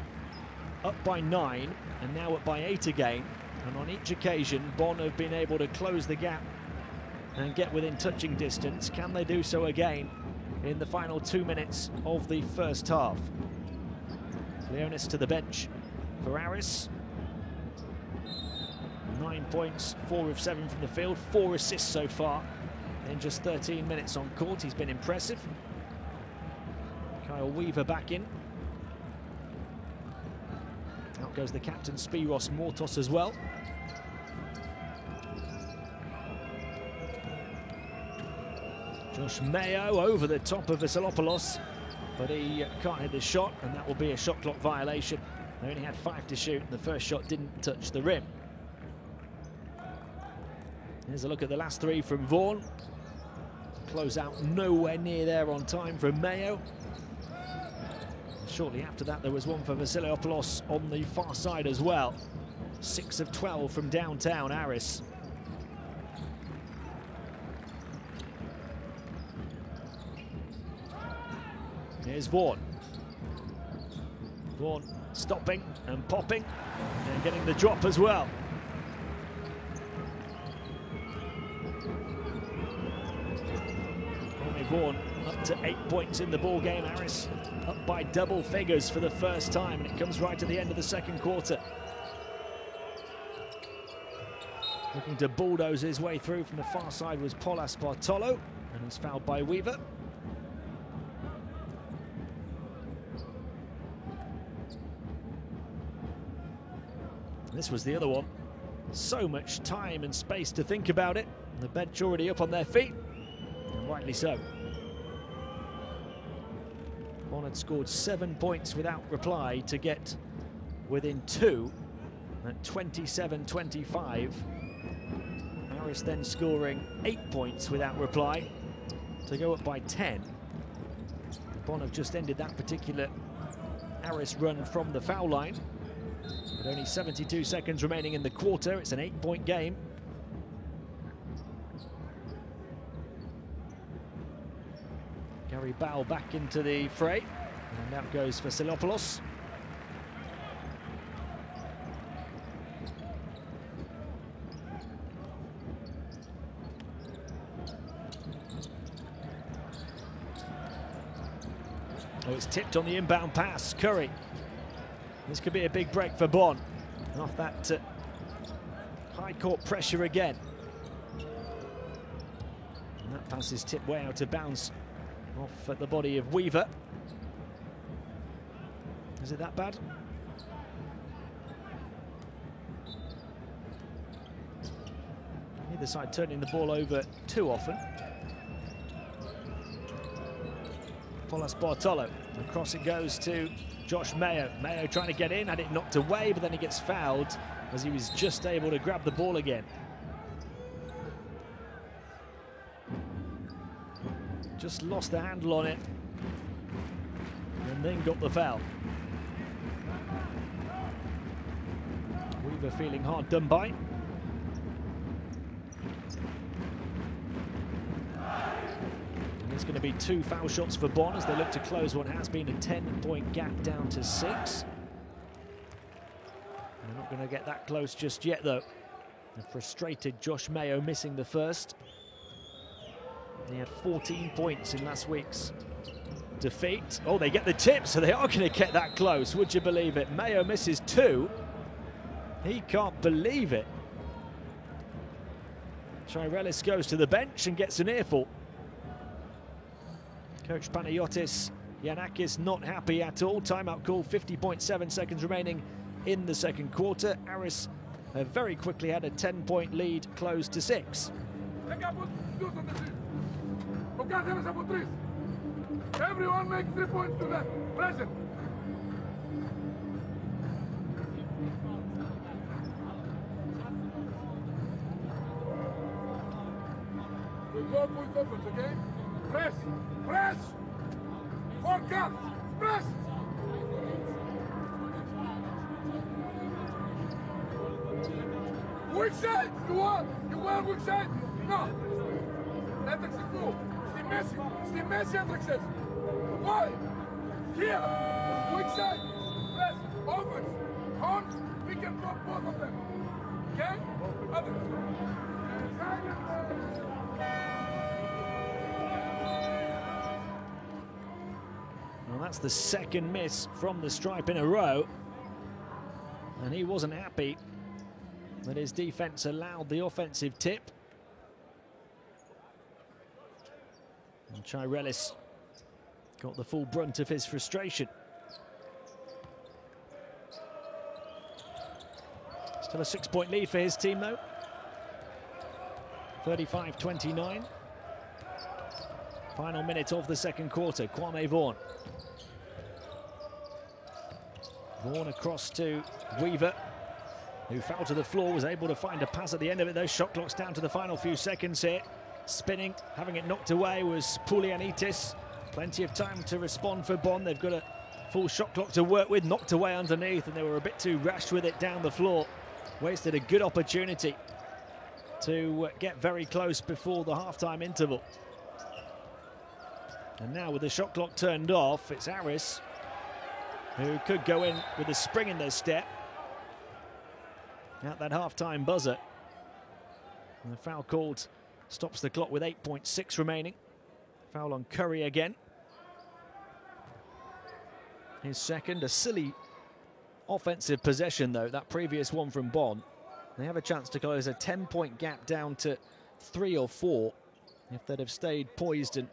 Speaker 1: up by 9, and now up by 8 again. And on each occasion, Bonn have been able to close the gap and get within touching distance. Can they do so again in the final 2 minutes of the first half? Leonis to the bench for Aris. 9 points, 4 of 7 from the field, 4 assists so far in just 13 minutes on court. He's been impressive. Kyle Weaver back in. Out goes the captain, Spiros Mortos, as well. Josh Mayo over the top of Vasiliopoulos, but he can't hit the shot, and that will be a shot clock violation. They only had 5 to shoot, and the first shot didn't touch the rim. Here's a look at the last 3 from Vaughan. Close out nowhere near there on time from Mayo. Shortly after that, there was one for Vasiliopoulos on the far side as well. 6 of 12 from downtown Aris. Here's Vaughan. Vaughan stopping and popping and getting the drop as well. Vaughan up to 8 points in the ball game. Aris up by double figures for the first time, and it comes right at the end of the second quarter. Looking to bulldoze his way through from the far side was Polas Bartolo, and he's fouled by Weaver. This was the other one. So much time and space to think about it. The bench already up on their feet, and rightly so. Bonn had scored 7 points without reply to get within 2 at 27-25. Aris then scoring 8 points without reply to go up by 10. Bonn have just ended that particular Aris run from the foul line. With only 72 seconds remaining in the quarter, it's an 8-point game. Gary Bow back into the fray, and out goes Vasiliopoulos. Oh, it's tipped on the inbound pass. Curry. This could be a big break for Bonn. Off that high court pressure again. And that pass is tipped way out of bounds off at the body of Weaver. Is it that bad? Neither side turning the ball over too often. Polas Bartolo. Across it goes to Josh Mayo. Mayo trying to get in, had it knocked away, but then he gets fouled as he was just able to grab the ball again. Just lost the handle on it and then got the foul. Weaver feeling hard done by. And there's going to be 2 foul shots for Bonn as they look to close what has been a 10-point gap down to 6. They're not going to get that close just yet though. A frustrated Josh Mayo missing the first. He had 14 points in last week's defeat. Oh, they get the tip, so they are going to get that close. Would you believe it? Mayo misses 2. He can't believe it. Chirelis goes to the bench and gets an earful. Coach Panayotis Yanakis not happy at all. Timeout call, 50.7 seconds remaining in the second quarter. Aris very quickly had a 10-point lead, closed to 6.
Speaker 3: Everyone makes 3 points to them. Present. We go with offense, okay? Press! Press! 4 cuts! Press! Weak side! You want weak side? No! Έτρεξε πού? Στη μέση έτρεξες! Why? Here! Weak side! Press! Offense! On! We can drop both of them! Okay? Others!
Speaker 1: Well, that's the second miss from the stripe in a row. And he wasn't happy that his defense allowed the offensive tip. And Chirelis got the full brunt of his frustration. Still a 6-point lead for his team though. 35-29. Final minute of the second quarter. Kwame Vaughan. Vaughan across to Weaver, who fell to the floor, was able to find a pass at the end of it. Those shot clocks down to the final few seconds here. Spinning, having it knocked away was Poulianitis. Plenty of time to respond for Bonn. They've got a full shot clock to work with, knocked away underneath, and they were a bit too rash with it down the floor. Wasted a good opportunity to get very close before the halftime interval. And now with the shot clock turned off, it's Aris who could go in with a spring in their step at that halftime buzzer. And the foul called stops the clock with 8.6 remaining. Foul on Curry again. His second, a silly offensive possession though, that previous one from Bonn. They have a chance to close a 10-point gap down to 3 or 4 if they'd have stayed poised and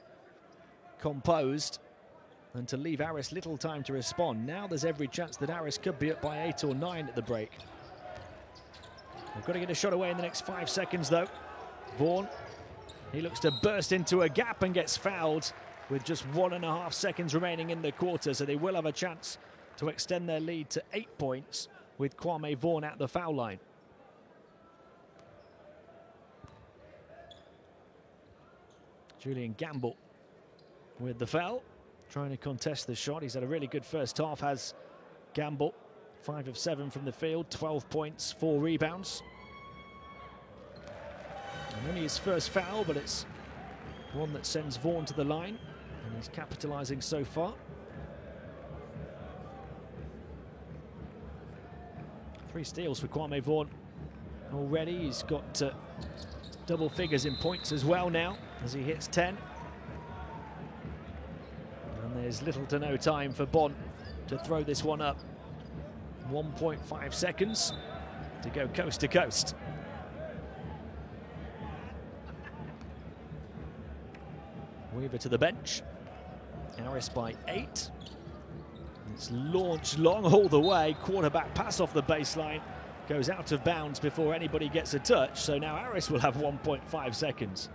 Speaker 1: composed, and to leave Aris little time to respond. Now there's every chance that Aris could be up by 8 or 9 at the break. They've got to get a shot away in the next 5 seconds though. Vaughan, he looks to burst into a gap and gets fouled with just 1.5 seconds remaining in the quarter, so they will have a chance to extend their lead to 8 points with Kwame Vaughan at the foul line. Julian Gamble with the foul, trying to contest the shot. He's had a really good first half, has Gamble. 5 of 7 from the field, 12 points, 4 rebounds. And only his first foul, but it's one that sends Vaughan to the line, and he's capitalising so far. 3 steals for Kwame Vaughan already. He's got double figures in points as well now, as he hits 10. And there's little to no time for Bonn to throw this one up. 1.5 seconds to go coast to coast. Weaver to the bench. Aris by 8. It's launched long all the way. Quarterback pass off the baseline. Goes out of bounds before anybody gets a touch. So now Aris will have 1.5 seconds.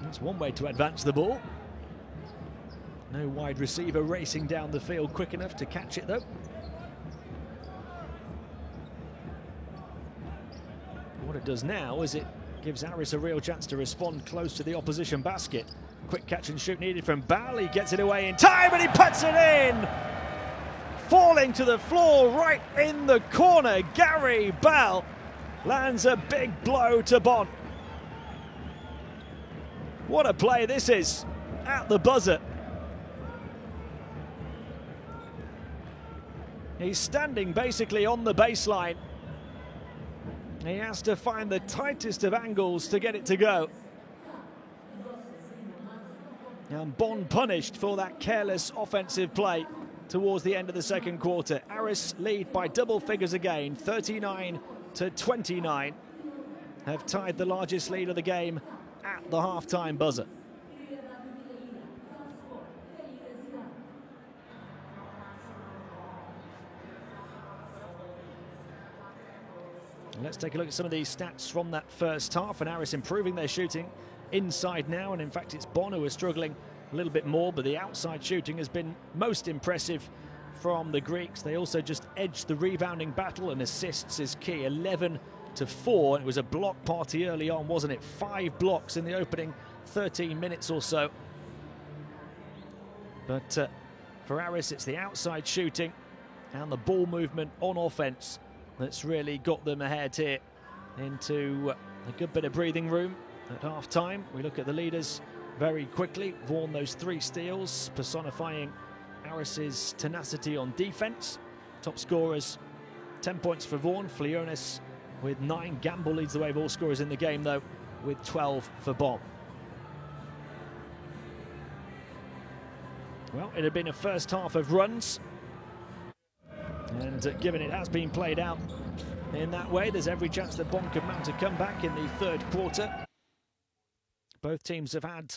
Speaker 1: That's one way to advance the ball. No wide receiver racing down the field quick enough to catch it though. What it does now is it gives Aris a real chance to respond close to the opposition basket. Quick catch and shoot needed from Bal. He gets it away in time and he puts it in! Falling to the floor right in the corner, Gary Bal lands a big blow to Bonn. What a play this is at the buzzer. He's standing basically on the baseline. He has to find the tightest of angles to get it to go. And Bonn punished for that careless offensive play towards the end of the second quarter. Aris lead by double figures again, 39-29. Have tied the largest lead of the game at the half-time buzzer. Let's take a look at some of these stats from that first half, and Aris improving their shooting inside now, and in fact it's Bonn who are struggling a little bit more, but the outside shooting has been most impressive from the Greeks. They also just edged the rebounding battle, and assists is key, 11-4. It was a block party early on, wasn't it? 5 blocks in the opening 13 minutes or so. But for Aris, it's the outside shooting and the ball movement on offense that's really got them ahead here into a good bit of breathing room at half-time. We look at the leaders very quickly. Vaughan, those 3 steals, personifying Aris's tenacity on defense. Top scorers, 10 points for Vaughan. Flionis with 9. Gamble leads the way of all scorers in the game, though, with 12 for Bonn. Well, it had been a first half of runs, and given it has been played out in that way, there's every chance that Bonn could mount a comeback in the third quarter. Both teams have had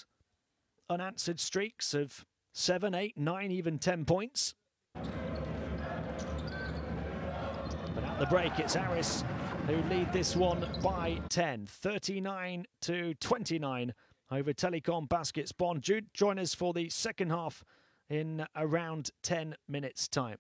Speaker 1: unanswered streaks of 7, 8, 9, even 10 points. But at the break, it's Aris who lead this one by 10, 39-29 over Telekom Baskets Bonn. Join us for the second half in around 10 minutes' time.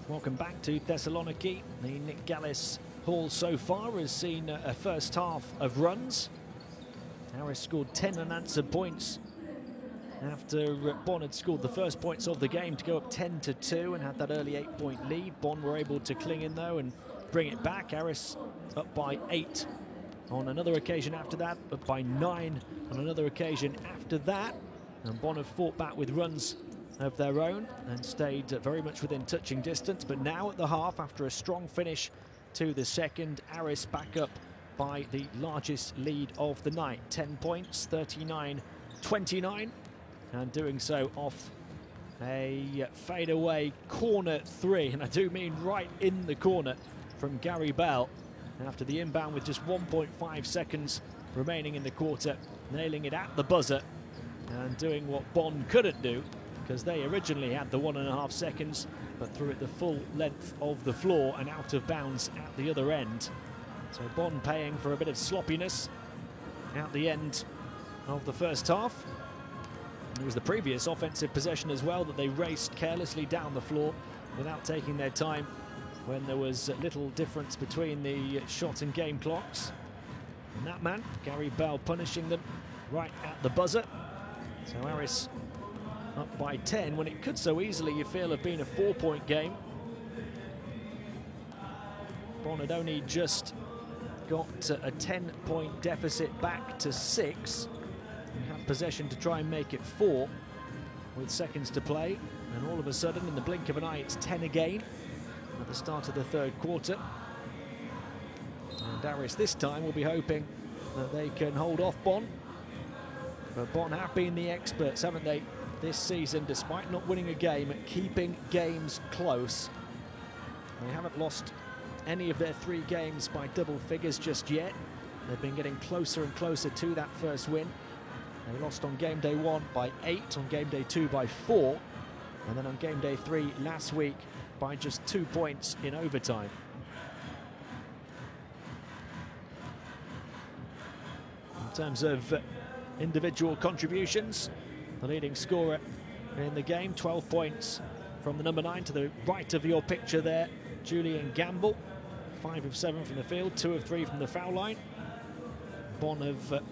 Speaker 1: Welcome back to Thessaloniki. The Nick Gallis haul so far has seen a first half of runs. Aris scored 10 unanswered points after Bonn had scored the first points of the game to go up 10-2 and had that early 8-point lead. Bonn were able to cling in though and bring it back. Aris up by 8 on another occasion after that, up by 9 on another occasion after that. And Bonn have fought back with runs of their own and stayed very much within touching distance. But now at the half, after a strong finish to the second, Aris back up by the largest lead of the night. 10 points, 39-29. And doing so off a fadeaway corner 3. And I do mean right in the corner from Gary Bell. After the inbound with just 1.5 seconds remaining in the quarter, nailing it at the buzzer and doing what Bonn couldn't do, because they originally had the 1.5 seconds, but threw it the full length of the floor and out of bounds at the other end. So Bonn paying for a bit of sloppiness at the end of the first half. And it was the previous offensive possession as well that they raced carelessly down the floor without taking their time, when there was little difference between the shot and game clocks. And that man, Gary Bell, punishing them right at the buzzer. So Aris up by 10 when it could so easily, you feel, have been a 4-point game. Bonn had only just got a 10-point deficit back to 6 and had possession to try and make it 4 with seconds to play. And all of a sudden, in the blink of an eye, it's 10 again at the start of the third quarter. And Aris this time will be hoping that they can hold off Bonn. But Bonn have been the experts, haven't they, this season, despite not winning a game, at keeping games close. They haven't lost any of their 3 games by double figures just yet. They've been getting closer and closer to that first win. They lost on game day 1 by 8, on game day 2 by 4, and then on game day 3 last week by just 2 points in overtime. In terms of individual contributions, the leading scorer in the game, 12 points from the number 9 to the right of your picture there, Julian Gamble. 5 of 7 from the field, 2 of 3 from the foul line. Bonn have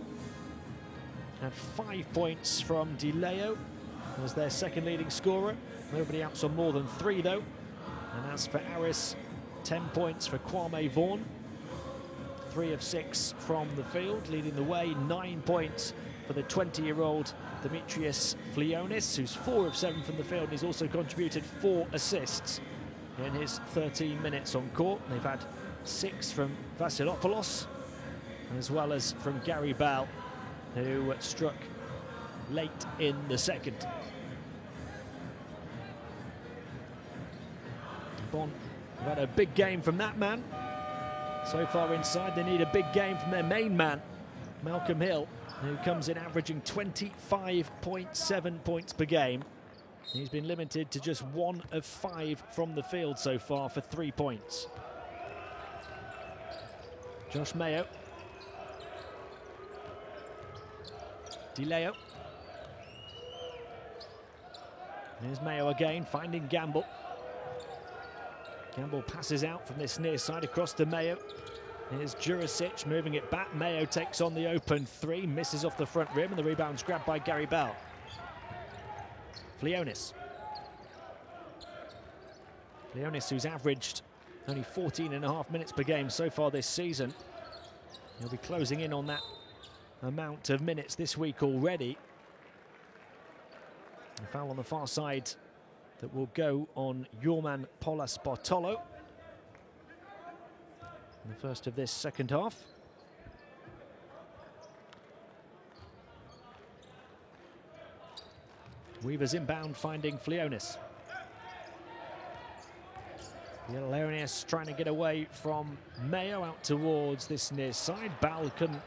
Speaker 1: had 5 points from Di Leo as their second leading scorer. Nobody else on more than 3 though. And as for Aris, 10 points for Kwame Vaughan. 3 of 6 from the field, leading the way. 9 points for the 20-year-old Demetrius Flionis, who's 4 of 7 from the field, and he's also contributed 4 assists in his 13 minutes on court. They've had 6 from Vasilopoulos, as well as from Gary Bell, who struck late in the second. Bonn have had a big game from that man. So far inside, they need a big game from their main man, Malcolm Hill, who comes in averaging 25.7 points per game. He's been limited to just 1 of 5 from the field so far for 3 points. Josh Mayo. Di Leo. Here's Mayo again, finding Gamble. Gamble passes out from this near side across to Mayo. Here's Jurisic moving it back. Mayo takes on the open 3, misses off the front rim, and the rebound's grabbed by Gary Bell. Flionis. Flionis, who's averaged only 14.5 minutes per game so far this season. He'll be closing in on that amount of minutes this week already. A foul on the far side that will go on Jorman Polas Bartolo in the first of this second half. Weaver's inbound, finding Flionis. Flionis trying to get away from Mayo out towards this near side. Ball couldn't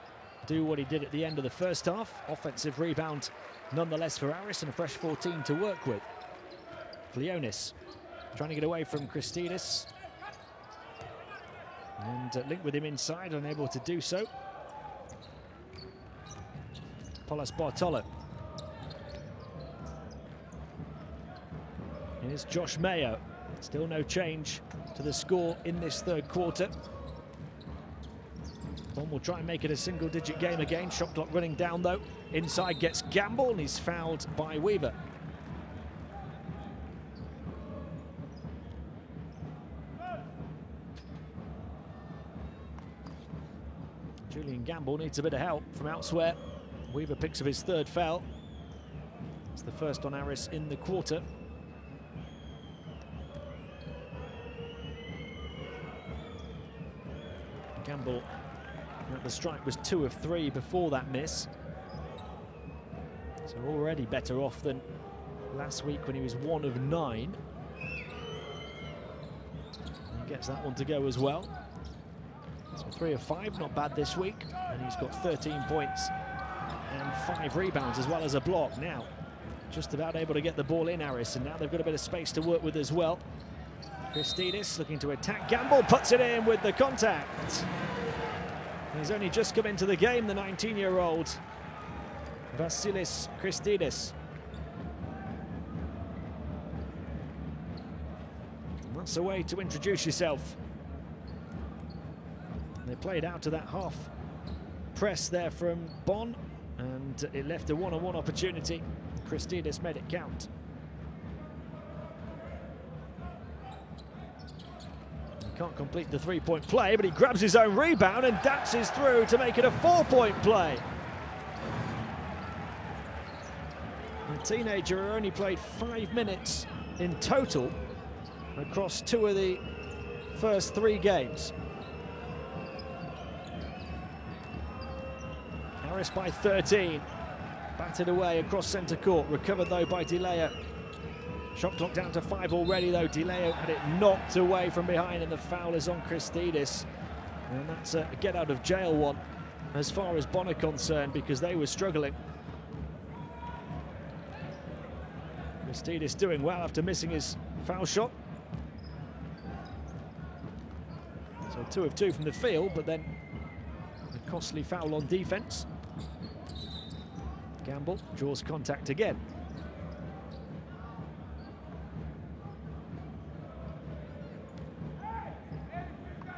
Speaker 1: do what he did at the end of the first half. Offensive rebound nonetheless for Aris, and a fresh 14 to work with. Flionis trying to get away from Christidis. And linked with him inside, unable to do so. Polas Bartolo. Here's Josh Mayo. Still no change to the score in this third quarter. Bonn will try and make it a single-digit game again. Shot clock running down, though. Inside gets Gamble, and he's fouled by Weaver. Julian Gamble needs a bit of help from elsewhere. Weaver picks up his third foul. It's the first on Aris in the quarter. Gamble at the strike was 2 of 3 before that miss. So already better off than last week when he was 1 of 9. And he gets that one to go as well. So 3 of 5, not bad this week. And he's got 13 points and 5 rebounds as well as a block. Now, just about able to get the ball in, Aris, and now they've got a bit of space to work with as well. Christidis looking to attack. Gamble puts it in with the contact. He's only just come into the game, the 19-year-old Vasilis Christidis. That's a way to introduce yourself. They played out to that half press there from Bonn, and it left a one-on-one opportunity. Christidis made it count. Can't complete the three-point play, but he grabs his own rebound and dances through to make it a 4-point play. The teenager who only played 5 minutes in total across 2 of the first 3 games. Aris by 13, batted away across centre court, recovered though by DeLeo. Shot clock down to 5 already, though. DeLeo had it knocked away from behind, and the foul is on Christidis. And that's a get-out-of-jail one as far as Bonn are concerned, because they were struggling. Christidis doing well after missing his foul shot. So 2 of 2 from the field, but then a costly foul on defence. Gamble draws contact again.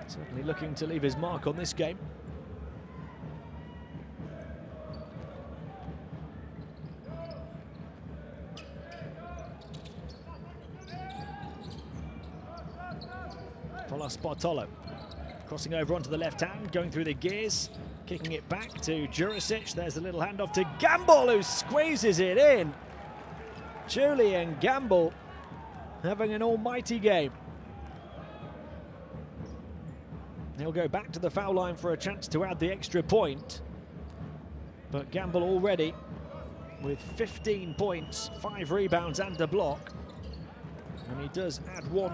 Speaker 1: Certainly looking to leave his mark on this game. Bartolo crossing over onto the left hand, going through the gears, kicking it back to Jurisic. There's a little handoff to Gamble, who squeezes it in. Julian Gamble having an almighty game. He'll go back to the foul line for a chance to add the extra point. But Gamble already with 15 points, 5 rebounds and a block. And he does add 1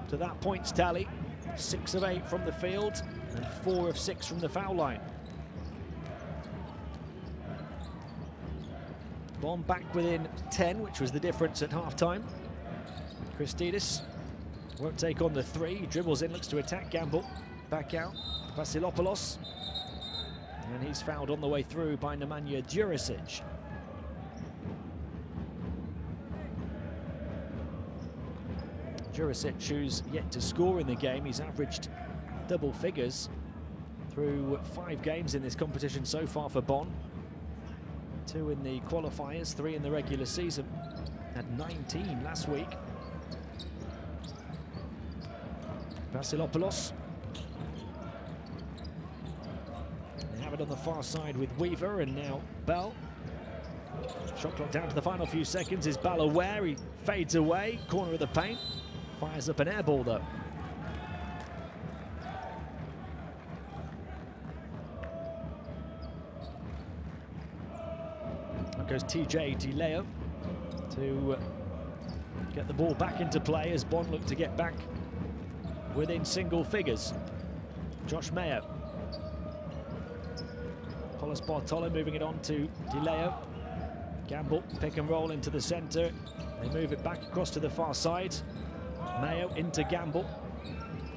Speaker 1: to that points tally. 6 of 8 from the field and 4 of 6 from the foul line. Bonn back within 10, which was the difference at half-time. Christidis won't take on the 3, he dribbles in, looks to attack Gamble. Back out, Vasilopoulos. And he's fouled on the way through by Nemanja Jurisic. Jurisic, who's yet to score in the game, he's averaged double figures through 5 games in this competition so far for Bonn. 2 in the qualifiers, 3 in the regular season. Had 19 last week. Vasilopoulos. They have it on the far side with Weaver, and now Bell. Shot clock down to the final few seconds. Is Bell aware? He fades away, corner of the paint. Fires up an air ball though. Up goes TJ DeLeo to get the ball back into play as Bonn look to get back within single figures. Josh Mayo. Bartolo moving it on to DeLeo. Gamble, pick and roll into the centre. They move it back across to the far side. Mayo into Gamble.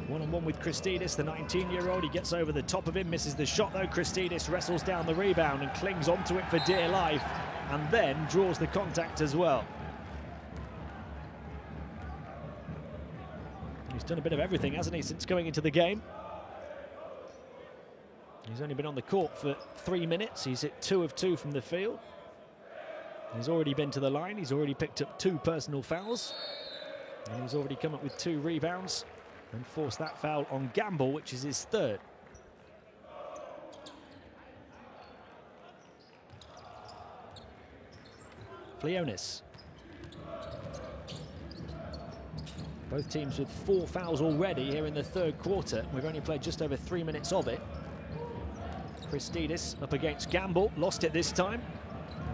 Speaker 1: One-on-one with Christidis, the 19-year-old. He gets over the top of him, misses the shot though. Christidis wrestles down the rebound and clings onto it for dear life, and then draws the contact as well. He's done a bit of everything, hasn't he, since going into the game? He's only been on the court for 3 minutes. He's hit 2 of 2 from the field. He's already been to the line. He's already picked up 2 personal fouls. And he's already come up with 2 rebounds and forced that foul on Gamble, which is his 3rd. Flionis. Both teams with 4 fouls already here in the 3rd quarter. We've only played just over 3 minutes of it. Christidis up against Gamble, lost it this time.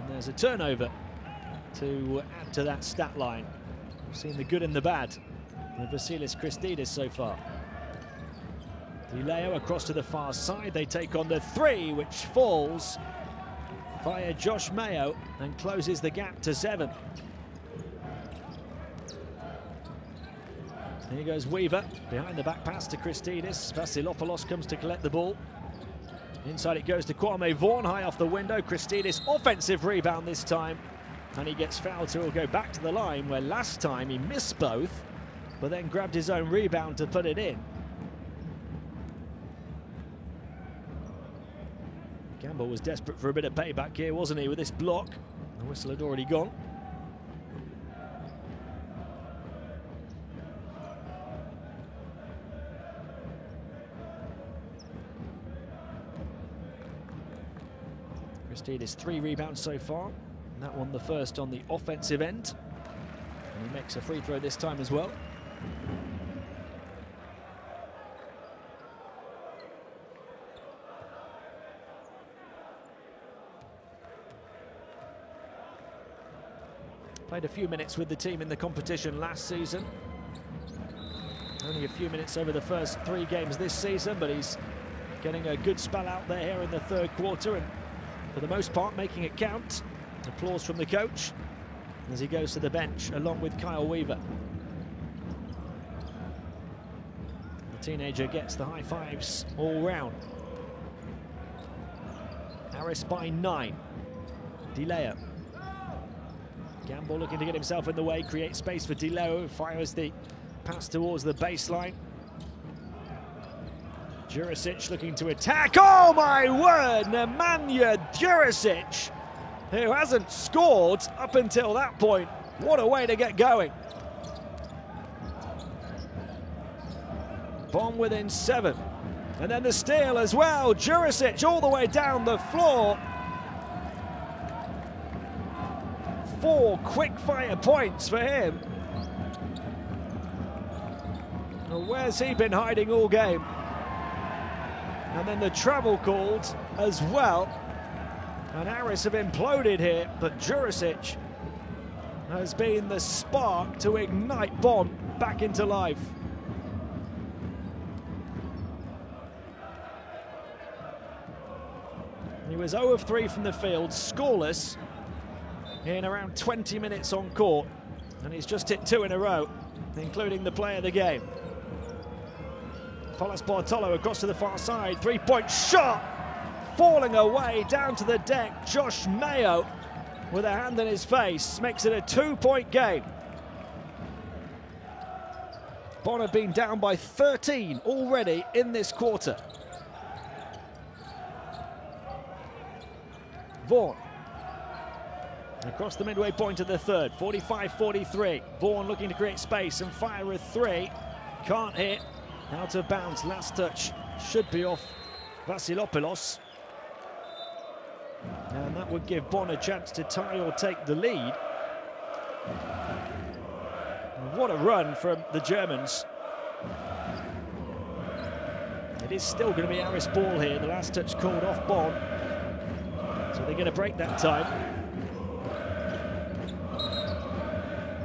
Speaker 1: And there's a turnover to add to that stat line. We've seen the good and the bad with Vasilis Christidis so far. DiLeo across to the far side. They take on the 3, which falls via Josh Mayo and closes the gap to 7. Here goes Weaver, behind the back pass to Christidis. Vasilopoulos comes to collect the ball. Inside it goes to Kwame Vaughan, high off the window. Christidis, offensive rebound this time. And he gets fouled, so he'll go back to the line, where last time he missed both, but then grabbed his own rebound to put it in. Gamble was desperate for a bit of payback here, wasn't he, with this block? The whistle had already gone. Christidis 3 rebounds so far. And that one the first on the offensive end. And he makes a free throw this time as well. Played a few minutes with the team in the competition last season. Only a few minutes over the first 3 games this season, but he's getting a good spell out there here in the 3rd quarter, and for the most part making it count. Applause from the coach as he goes to the bench along with Kyle Weaver. The teenager gets the high fives all round. Aris by 9. DiLeo. Gamble looking to get himself in the way, create space for DiLeo, fires the pass towards the baseline. Jurisic looking to attack. Oh my word, Nemanja Jurisic, who hasn't scored up until that point. What a way to get going. Bonn within 7. And then the steal as well. Jurisic all the way down the floor. 4 quick fire points for him. Well, where's he been hiding all game? And then the travel called as well. And Aris have imploded here, but Jurisic has been the spark to ignite Bonn back into life. He was 0 of 3 from the field, scoreless in around 20 minutes on court, and he's just hit 2 in a row, including the play of the game. Paulas Bartolo across to the far side, 3-point shot, falling away down to the deck. Josh Mayo with a hand in his face makes it a 2-point game. Bonn have been down by 13 already in this quarter. Vaughan across the midway point of the 3rd, 45-43. Vaughan looking to create space and fire a 3. Can't hit. Out of bounds. Last touch should be off Vasilopoulos. And that would give Bonn a chance to tie or take the lead. And what a run from the Germans. It is still going to be Aris ball here. The last touch called off Bonn. So they're going to break that time.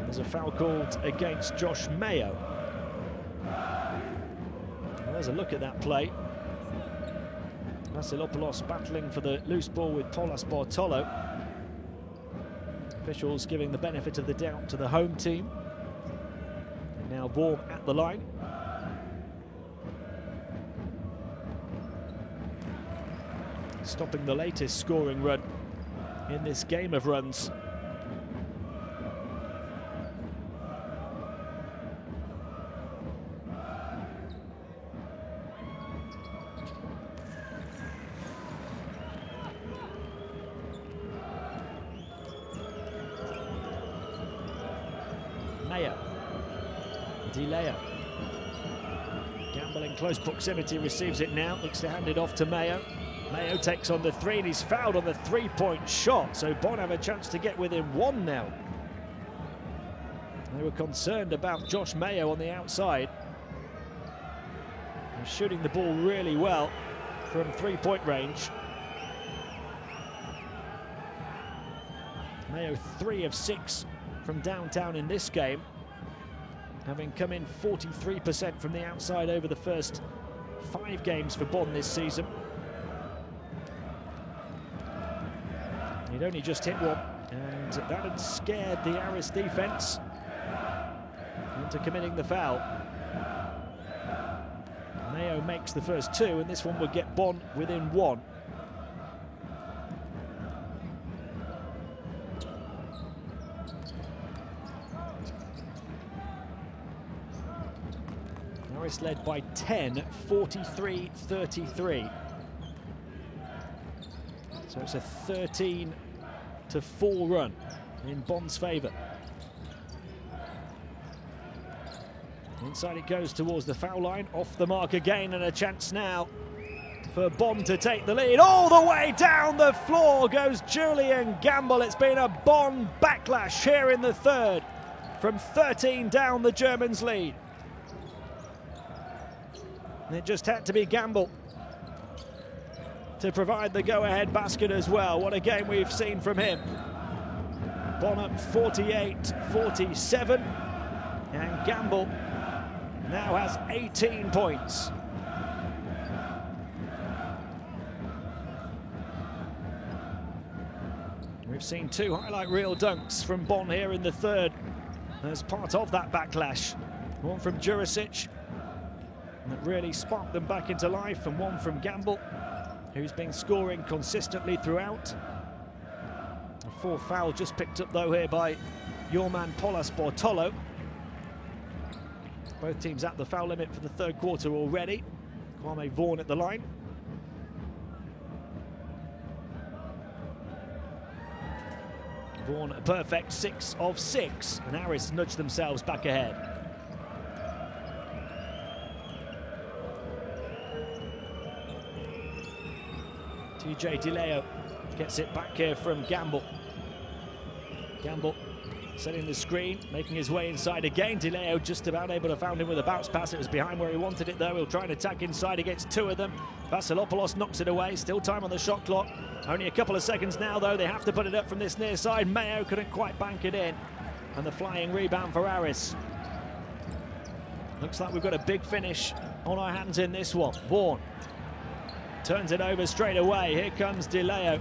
Speaker 1: There's a foul called against Josh Mayo. Well, there's a look at that play. Vasilopoulos battling for the loose ball with Paulas Bartolo. Officials giving the benefit of the doubt to the home team. And now Vaughan at the line. Stopping the latest scoring run in this game of runs. Mayo. DeLeo. Gamble in close proximity, receives it now, looks to hand it off to Mayo. Mayo takes on the three and he's fouled on the three-point shot, so Bonn have a chance to get within one now. They were concerned about Josh Mayo on the outside. He's shooting the ball really well from three-point range. Mayo 3 of 6 from downtown in this game, having come in 43% from the outside over the first 5 games for Bonn this season. He'd only just hit one, and that had scared the Aris defence into committing the foul. Mayo makes the first 2, and this one would get Bonn within 1. Aris led by 10, 43-33. So it's a 13-4 run in Bonn's favour. Inside it goes towards the foul line, off the mark again, and a chance now for Bonn to take the lead. All the way down the floor goes Julian Gamble. It's been a Bonn backlash here in the third. From 13 down, the Germans lead. And it just had to be Gamble to provide the go-ahead basket as well. What a game we've seen from him. Bonn up 48-47, and Gamble now has 18 points. We've seen 2 highlight reel dunks from Bonn here in the third as part of that backlash. One from Jurisic that really sparked them back into life, and one from Gamble, who's been scoring consistently throughout. A 4th foul just picked up though here by your man Polas Bortolo. Both teams at the foul limit for the third quarter already. Kwame Vaughan at the line. Vaughan a perfect 6 of 6, and Aris nudged themselves back ahead. TJ DeLeo gets it back here from Gamble. Gamble setting the screen, making his way inside again. DeLeo just about able to found him with a bounce pass. It was behind where he wanted it though. He'll try and attack inside against 2 of them. Vasilopoulos knocks it away. Still time on the shot clock. Only a couple of seconds now though. They have to put it up from this near side. Mayo couldn't quite bank it in. And the flying rebound for Aris. Looks like we've got a big finish on our hands in this one. Vaughan turns it over straight away. Here comes DeLeo.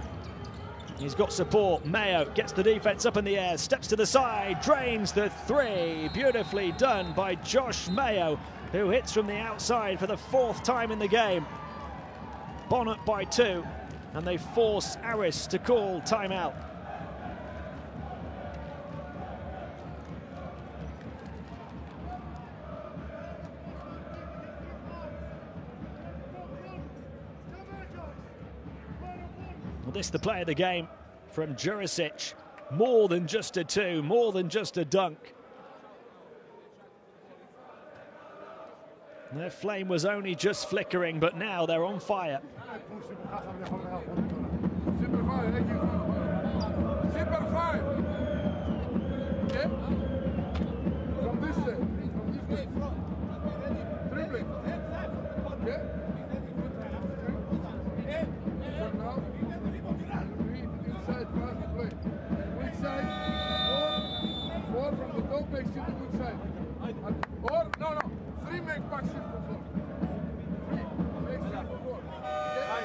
Speaker 1: He's got support. Mayo gets the defense up in the air, steps to the side, drains the 3. Beautifully done by Josh Mayo, who hits from the outside for the 4th time in the game. Bonn up by 2, and they force Aris to call timeout. Well, this the play of the game from Jurisic. More than just a 2, more than just a dunk. Their flame was only just flickering, but now they're on fire.
Speaker 3: Super 5, thank you. Super 5. Okay? From this side. From this way. Dribbling. Okay? For now, inside fast play. Weak side. 4 from the top makes it the good side. Or, no. 3 make back shift for 4. 3 make shift for 4. Okay?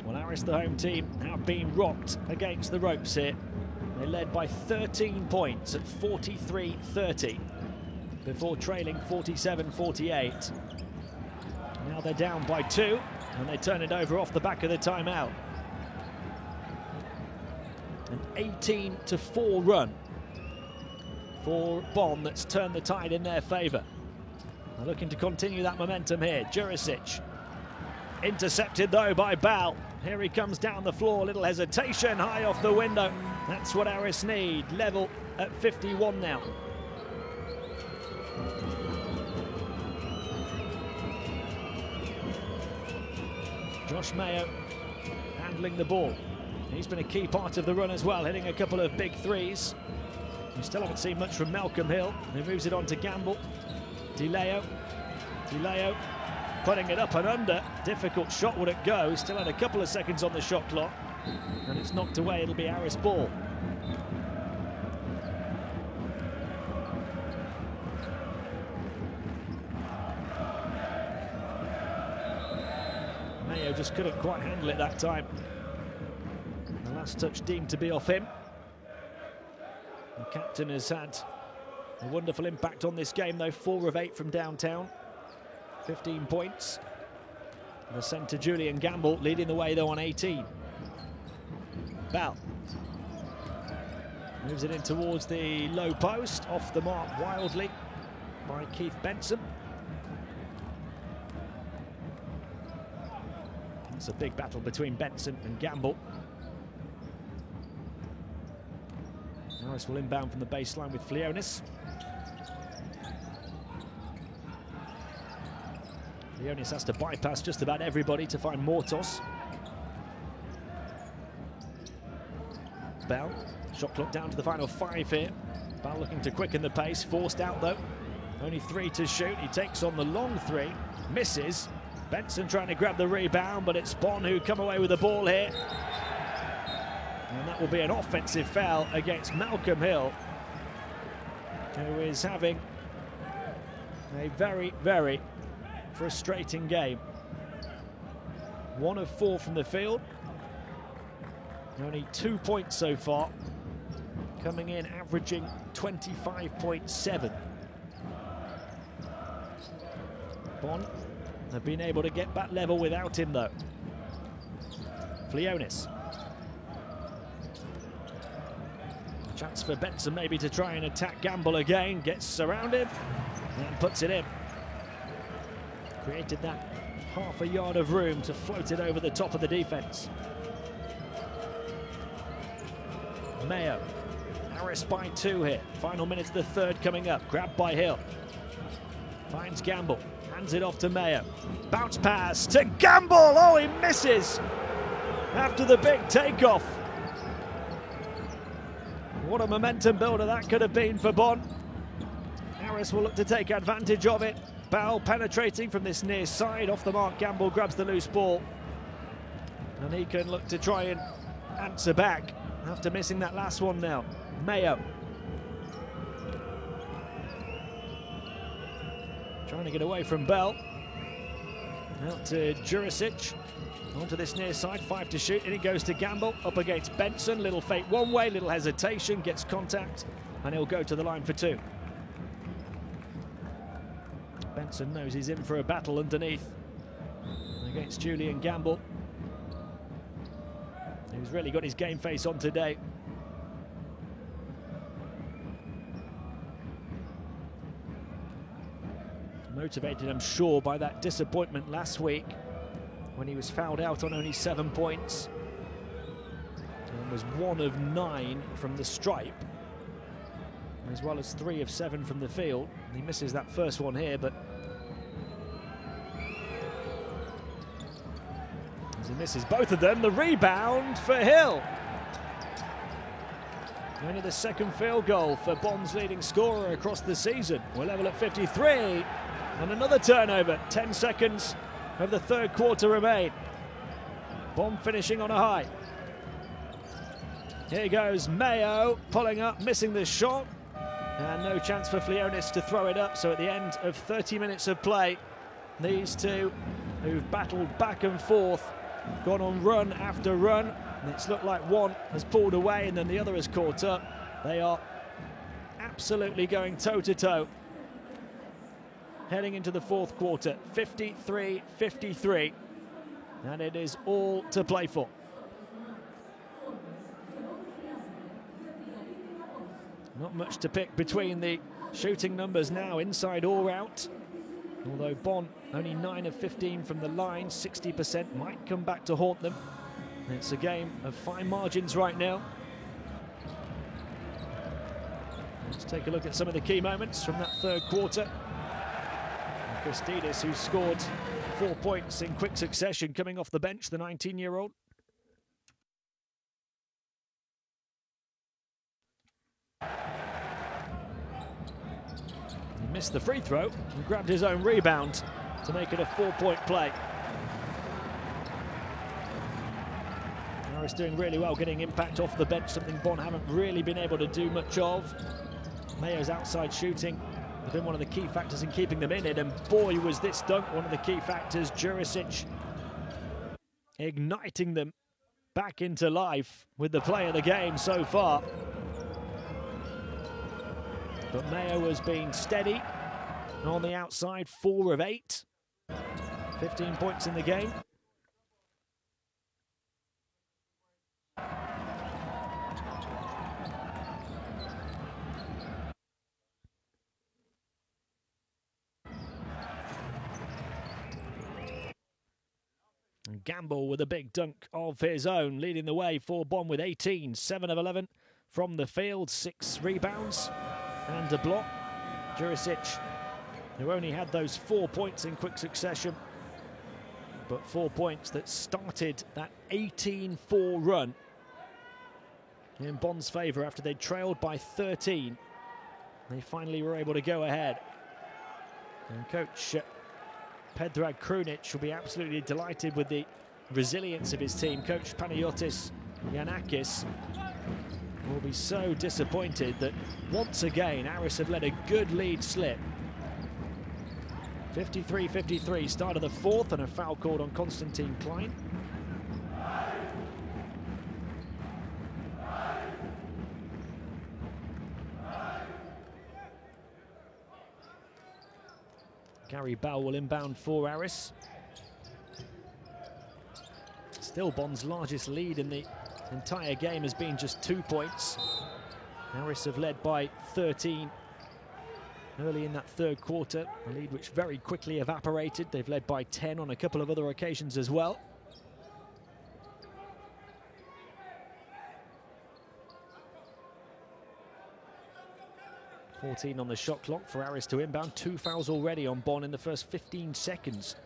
Speaker 1: Well, Aris, the home team, have been rocked against the ropes here. They led by 13 points at 43-30 before trailing 47-48. Now they're down by 2, and they turn it over off the back of the timeout. An 18-4 run for Bonn that's turned the tide in their favour. They're looking to continue that momentum here. Jurisic intercepted though by Bal. Here he comes down the floor, little hesitation, high off the window. That's what Aris need. Level at 51 now. Josh Mayo handling the ball. He's been a key part of the run as well, hitting a couple of big threes. We still haven't seen much from Malcolm Hill, who moves it on to Gamble. Di Leo putting it up and under. Difficult shot would it go. He still had a couple of seconds on the shot clock. And it's knocked away, it'll be Aris ball. Mayo just couldn't quite handle it that time. The last touch deemed to be off him. The captain has had a wonderful impact on this game though, 4 of 8 from downtown, 15 points. The centre Julian Gamble leading the way though on 18. Bal moves it in towards the low post, off the mark wildly by Keith Benson. It's a big battle between Benson and Gamble. Aris will inbound from the baseline with Flionis. Flionis has to bypass just about everybody to find Mortos. Bal, shot clock down to the final 5 here. Bal looking to quicken the pace, forced out though. Only 3 to shoot, he takes on the long 3, misses. Benson trying to grab the rebound, but it's Bonn who come away with the ball here. And that will be an offensive foul against Malcolm Hill, who is having a very, very frustrating game. 1 of 4 from the field. Only 2 points so far. Coming in, averaging 25.7. Bonn have been able to get back level without him though. Flionis. Chance for Benson maybe to try and attack Gamble again. Gets around him and puts it in. Created that half a yard of room to float it over the top of the defense. Mayo. Aris by 2 here. Final minutes of the third coming up. Grabbed by Hill. Finds Gamble. Hands it off to Mayo. Bounce pass to Gamble. Oh, he misses after the big takeoff. What a momentum builder that could have been for Bonn. Aris will look to take advantage of it. Bal penetrating from this near side. Off the mark, Gamble grabs the loose ball. And he can look to try and answer back after missing that last one now. Mayo. Trying to get away from Bell. Out to Jurisic. Onto this near side, 5 to shoot, and it goes to Gamble, up against Benson. Little fake one way, little hesitation, gets contact, and he'll go to the line for 2. Benson knows he's in for a battle underneath against Julian Gamble, who's really got his game face on today. Motivated, I'm sure, by that disappointment last week when he was fouled out on only 7 points and was 1 of 9 from the stripe, as well as 3 of 7 from the field. He misses that first one here, but as he misses both of them, the rebound for Hill. Only the second field goal for Bonn's leading scorer across the season. We're level at 53, and another turnover. 10 seconds of the third quarter remain. Bonn finishing on a high. Here goes Mayo, pulling up, missing the shot, and no chance for Flionis to throw it up. So at the end of 30 minutes of play, these two who've battled back and forth, gone on run after run, and it's looked like one has pulled away and then the other has caught up. They are absolutely going toe-to-toe. Heading into the fourth quarter, 53-53, and it is all to play for. Not much to pick between the shooting numbers now, inside or out. Although Bonn only 9 of 15 from the line, 60% might come back to haunt them. It's a game of fine margins right now. Let's take a look at some of the key moments from that third quarter. Christidis, who scored 4 points in quick succession coming off the bench, the 19-year-old. He missed the free throw and grabbed his own rebound to make it a 4-point play. Aris doing really well, getting impact off the bench, something Bonn haven't really been able to do much of. Mayo's outside shooting has been one of the key factors in keeping them in it, and boy was this dunk one of the key factors. Jurisic igniting them back into life with the play of the game so far. But Mayo has been steady on the outside, 4 of 8. 15 points in the game. And Gamble with a big dunk of his own, leading the way for Bonn with 18, 7 of 11 from the field, 6 rebounds and a block. Jurisic, who only had those 4 points in quick succession, but 4 points that started that 18-4 run in Bonn's favour after they trailed by 13. They finally were able to go ahead. And coach Predrag Krunic will be absolutely delighted with the resilience of his team. Coach Panayotis Giannakis will be so disappointed that once again Aris have let a good lead slip. 53-53, start of the fourth, and a foul called on Konstantin Klein. Gary Bell will inbound for Aris. Still Bonn's largest lead in the entire game has been just 2 points. Aris have led by 13 early in that third quarter, a lead which very quickly evaporated. They've led by 10 on a couple of other occasions as well. .14 on the shot clock for Aris to inbound. 2 fouls already on Bonn in the first 15 seconds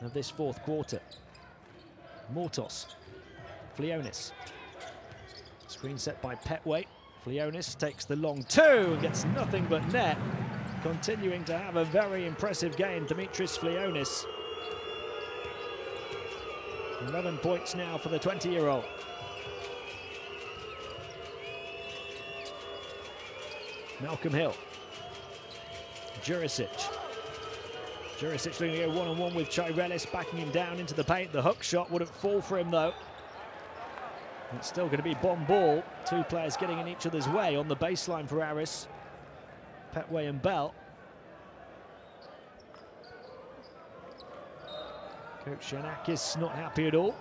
Speaker 1: of this fourth quarter. Mortos, Flionis. Screen set by Petway. Flionis takes the long 2 and gets nothing but net. Continuing to have a very impressive game, Dimitris Flionis. 11 points now for the 20-year-old. Malcolm Hill. Jurisic. Jurisic looking to go one-on-one with Chirelis, backing him down into the paint. The hook shot wouldn't fall for him though. It's still going to be Bonn ball. 2 players getting in each other's way on the baseline for Aris. Petway and Bell. Coach Giannakis not happy at all.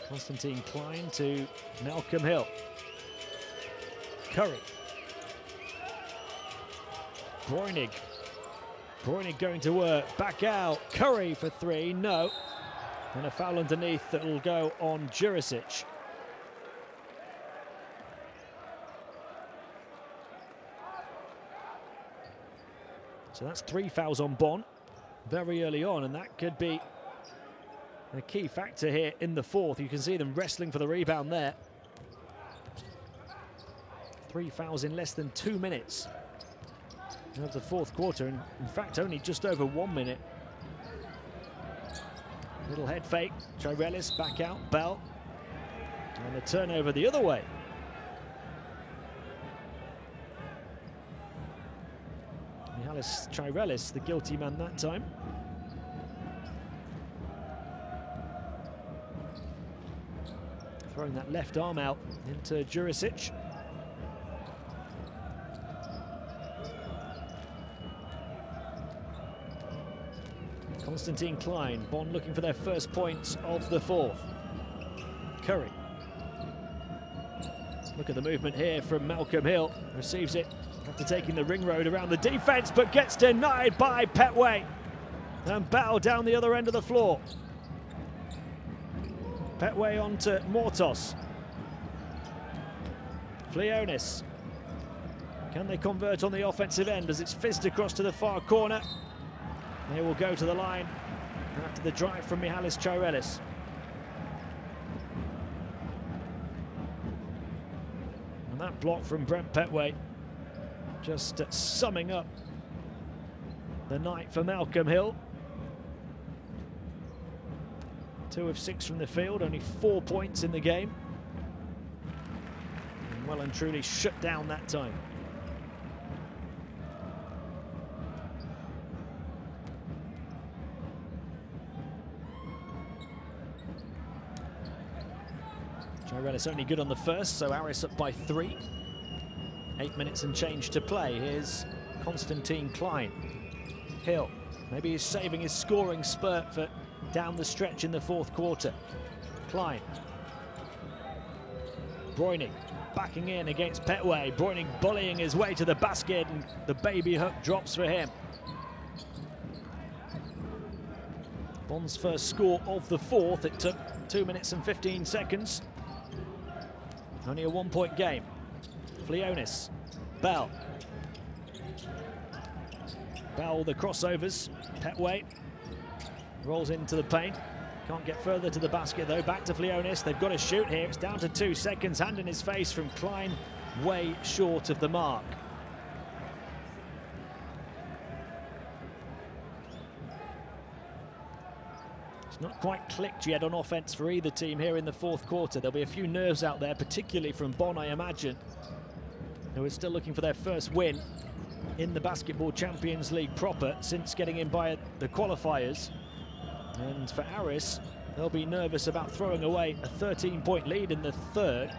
Speaker 1: Konstantin Klein to Malcolm Hill. Curry. Bräunig. Bräunig going to work. Back out. Curry for 3. No. And a foul underneath that will go on Jurisic. So that's 3 fouls on Bonn very early on, and that could be a key factor here in the fourth. You can see them wrestling for the rebound there. 3 fouls in less than 2 minutes of the fourth quarter, and in fact only just over 1 minute. Little head fake, Chirelis back out, Bell, and a turnover the other way. Mihalis Chirelis, the guilty man that time. Throwing that left arm out into Jurisic. Konstantin Klein, Bonn looking for their first points of the fourth. Curry. Look at the movement here from Malcolm Hill. Receives it after taking the ring road around the defence, but gets denied by Petway. And Bell down the other end of the floor. Petway on to Mortos. Flionis. Can they convert on the offensive end as it's fizzed across to the far corner? They will go to the line after the drive from Mihalis Chairelis. And that block from Brent Petway just summing up the night for Malcolm Hill. 2 of 6 from the field, only 4 points in the game. And well and truly shut down that time. Chairelis only good on the first, so Aris up by 3. 8 minutes and change to play. Here's Konstantin Klein. Hill, maybe he's saving his scoring spurt for down the stretch in the fourth quarter. Klein. Bräunig backing in against Petway. Bräunig bullying his way to the basket, and the baby hook drops for him. Bonn's first score of the fourth. It took 2 minutes and 15 seconds. Only a 1-point game. Flionis. Bell. Bell the crossovers. Petway rolls into the paint. Can't get further to the basket though. Back to Flionis. They've got to shoot here. It's down to 2 seconds. Hand in his face from Klein. Way short of the mark. It's not quite clicked yet on offense for either team here in the fourth quarter. There'll be a few nerves out there, particularly from Bonn, I imagine, who are still looking for their first win in the Basketball Champions League proper since getting in by the qualifiers. And for Aris, they'll be nervous about throwing away a 13-point lead in the third.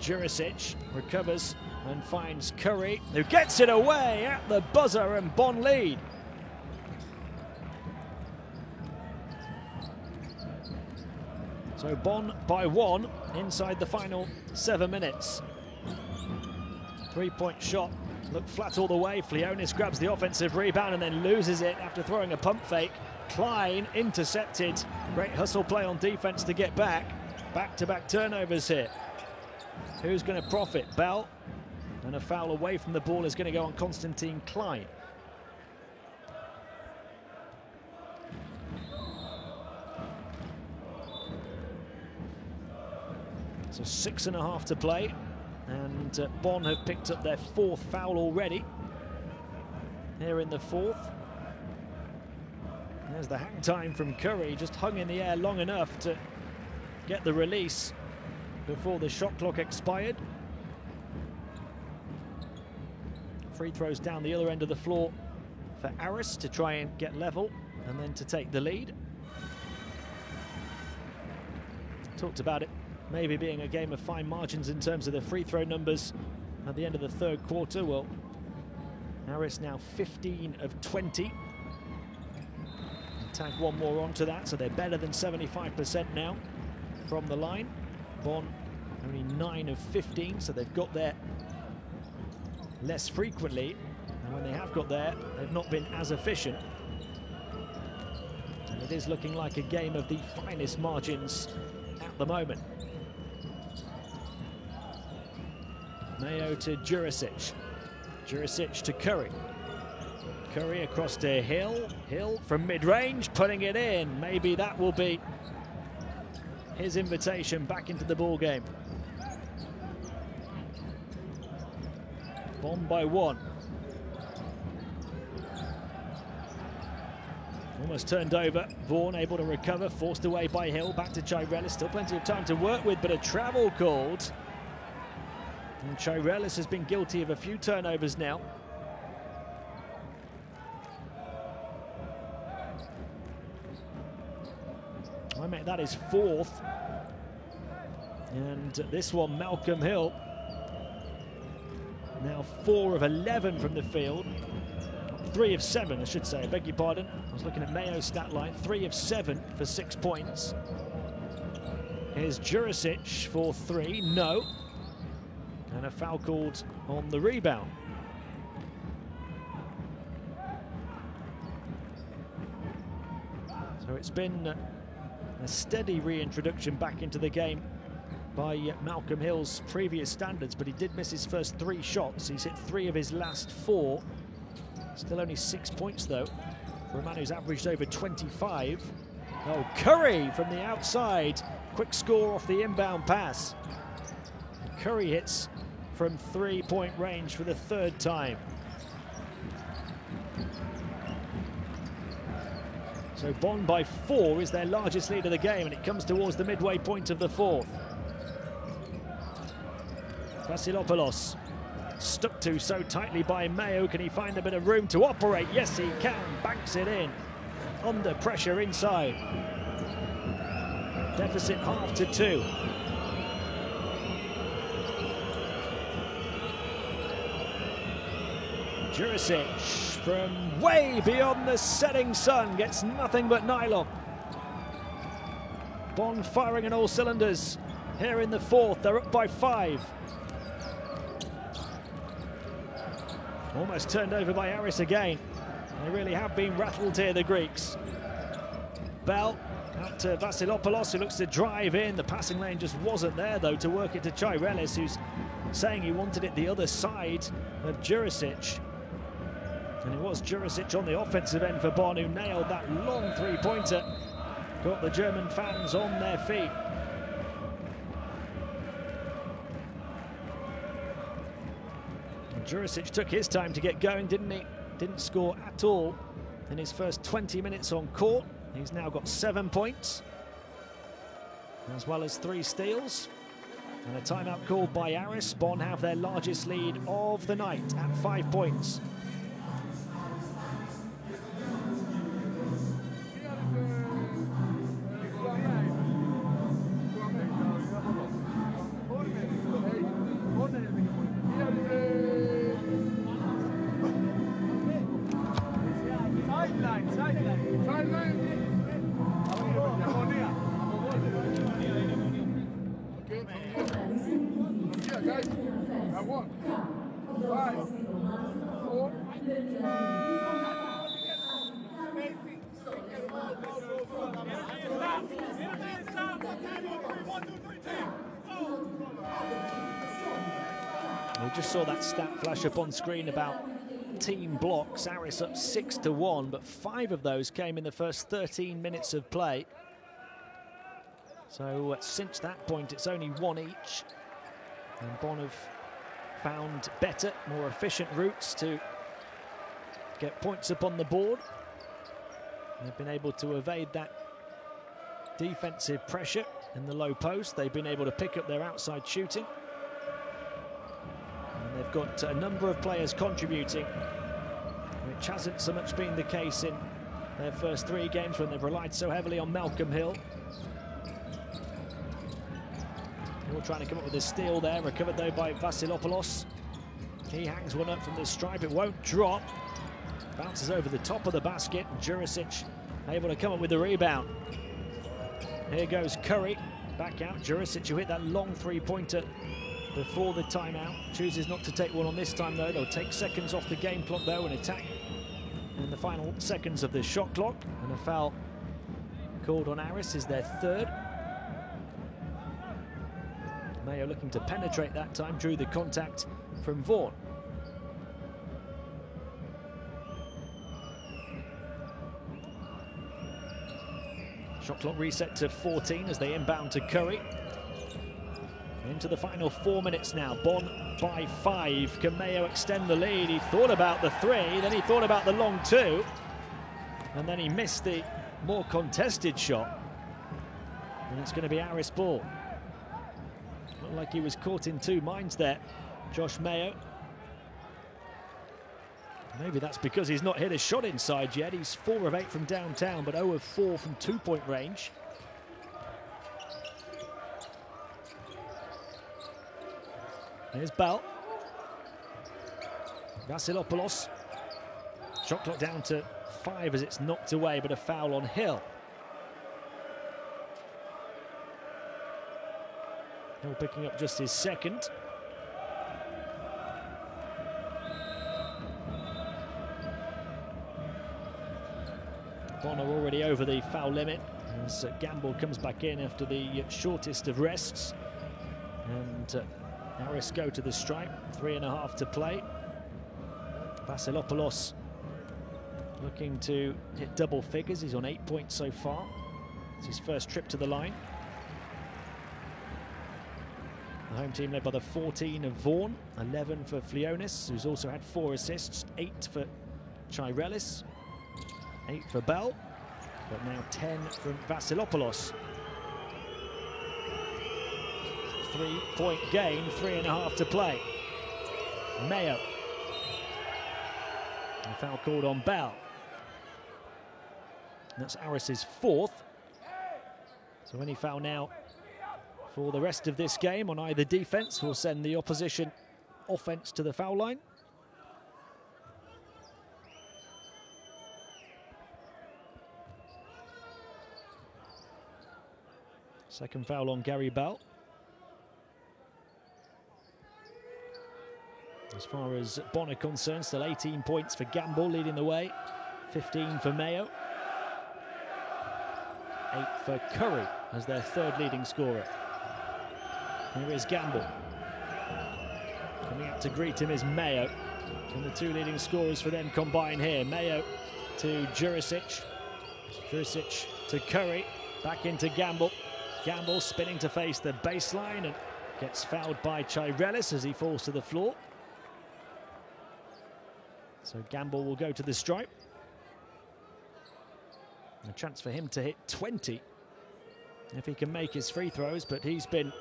Speaker 1: Jurisic recovers and finds Curry, who gets it away at the buzzer, and Bonn lead. So Bonn by 1 inside the final 7 minutes. 3-point shot, looked flat all the way. Flionis grabs the offensive rebound and then loses it after throwing a pump fake. Klein intercepted. Great hustle play on defense to get back. Back-to-back turnovers here. Who's going to profit? Bell. And a foul away from the ball is going to go on Konstantin Klein. So 6.5 to play. And Bonn have picked up their 4th foul already here in the 4th. There's the hang time from Curry, just hung in the air long enough to get the release before the shot clock expired. Free throws down the other end of the floor for Aris to try and get level and then to take the lead. Talked about it maybe being a game of fine margins in terms of the free throw numbers at the end of the third quarter. Well, Aris now 15 of 20. Tag one more onto that, so they're better than 75% now from the line. Bonn only 9 of 15, so they've got there less frequently, and when they have got there, they've not been as efficient. And it is looking like a game of the finest margins at the moment. Mayo to Jurisic. Jurisic to Curry. Curry across to Hill. Hill from mid-range, putting it in. Maybe that will be his invitation back into the ball game. Bonn by 1. Almost turned over. Vaughan able to recover, forced away by Hill. Back to Chairelis. Still plenty of time to work with, but a travel called. And Chairelis has been guilty of a few turnovers now. I make that his 4th. And this one, Malcolm Hill. Now 4 of 11 from the field. 3 of 7, I should say, I beg your pardon. I was looking at Mayo's stat line. 3 of 7 for 6 points. Here's Jurisic for 3, no. And a foul called on the rebound. So it's been a steady reintroduction back into the game by Malcolm Hill's previous standards, but he did miss his first 3 shots. He's hit 3 of his last 4. Still only 6 points though, for a man who's averaged over 25. Oh, Curry from the outside. Quick score off the inbound pass. Curry hits from 3-point range for the 3rd time. So Bonn by 4 is their largest lead of the game, and it comes towards the midway point of the 4th. Vasilopoulos stuck to so tightly by Mayo. Can he find a bit of room to operate? Yes, he can. Banks it in. Under pressure inside. Deficit half to 2. Jurisic from way beyond the setting sun gets nothing but nylon. Bonn firing on all cylinders here in the 4th. They're up by 5. Almost turned over by Aris again. They really have been rattled here, the Greeks. Bell out to Vasilopoulos, who looks to drive in. The passing lane just wasn't there, though, to work it to Chirelis, who's saying he wanted it the other side of Jurisic. And it was Jurisic on the offensive end for Bonn, who nailed that long 3-pointer. Got the German fans on their feet. And Jurisic took his time to get going, didn't he? Didn't score at all in his first 20 minutes on court. He's now got 7 points, as well as 3 steals. And a timeout called by Aris. Bonn have their largest lead of the night at 5 points. We just saw that stat flash up on screen about team blocks. Aris up 6-1, but 5 of those came in the first 13 minutes of play. So since that point, it's only 1 each. And Bonn have found better, more efficient routes to get points up on the board. They've been able to evade that defensive pressure in the low post. They've been able to pick up their outside shooting. And they've got a number of players contributing, which hasn't so much been the case in their first 3 games when they've relied so heavily on Malcolm Hill. Hill trying to come up with a steal there, recovered though by Vasilopoulos. He hangs one up from the stripe, it won't drop. Bounces over the top of the basket, and Jurisic able to come up with the rebound. Here goes Curry, back out. Jurisic, who hit that long 3-pointer before the timeout. Chooses not to take one on this time though. They'll take seconds off the game clock though and attack in the final seconds of the shot clock. And a foul called on Aris is their 3rd. Mayo looking to penetrate that time, drew the contact from Vaughan. Shot clock reset to 14 as they inbound to Curry. Into the final 4 minutes now. Bonn by 5. Can Mayo extend the lead? He thought about the 3, then he thought about the long 2, and then he missed the more contested shot. And it's going to be Aris ball. Looked like he was caught in 2 minds there, Josh Mayo. Maybe that's because he's not hit a shot inside yet. He's 4 of 8 from downtown, but 0 of 4 from 2-point range. Here's Bell. Vasilopoulos. Shot clock down to 5 as it's knocked away, but a foul on Hill. Hill picking up just his second. Bonn are already over the foul limit as Gamble comes back in after the shortest of rests. And Aris go to the stripe, 3.5 to play. Vasilopoulos looking to hit double figures. He's on 8 points so far. It's his first trip to the line. The home team led by the 14 of Vaughan, 11 for Flionis, who's also had 4 assists, 8 for Chirelis, 8 for Bell, but now 10 from Vasilopoulos. 3-point game, 3.5 to play. Mayo. A foul called on Bell. That's Aris's 4th. So any foul now for the rest of this game on either defence will send the opposition offence to the foul line. Second foul on Gary Bell. As far as Bonn are concerned, still 18 points for Gamble leading the way, 15 for Mayo, 8 for Curry as their 3rd leading scorer. Here is Gamble. Coming out to greet him is Mayo. And the 2 leading scorers for them combine here. Mayo to Jurisic. Jurisic to Curry. Back into Gamble. Gamble spinning to face the baseline and gets fouled by Chirelis as he falls to the floor. So Gamble will go to the stripe. A chance for him to hit 20 if he can make his free throws, but he's been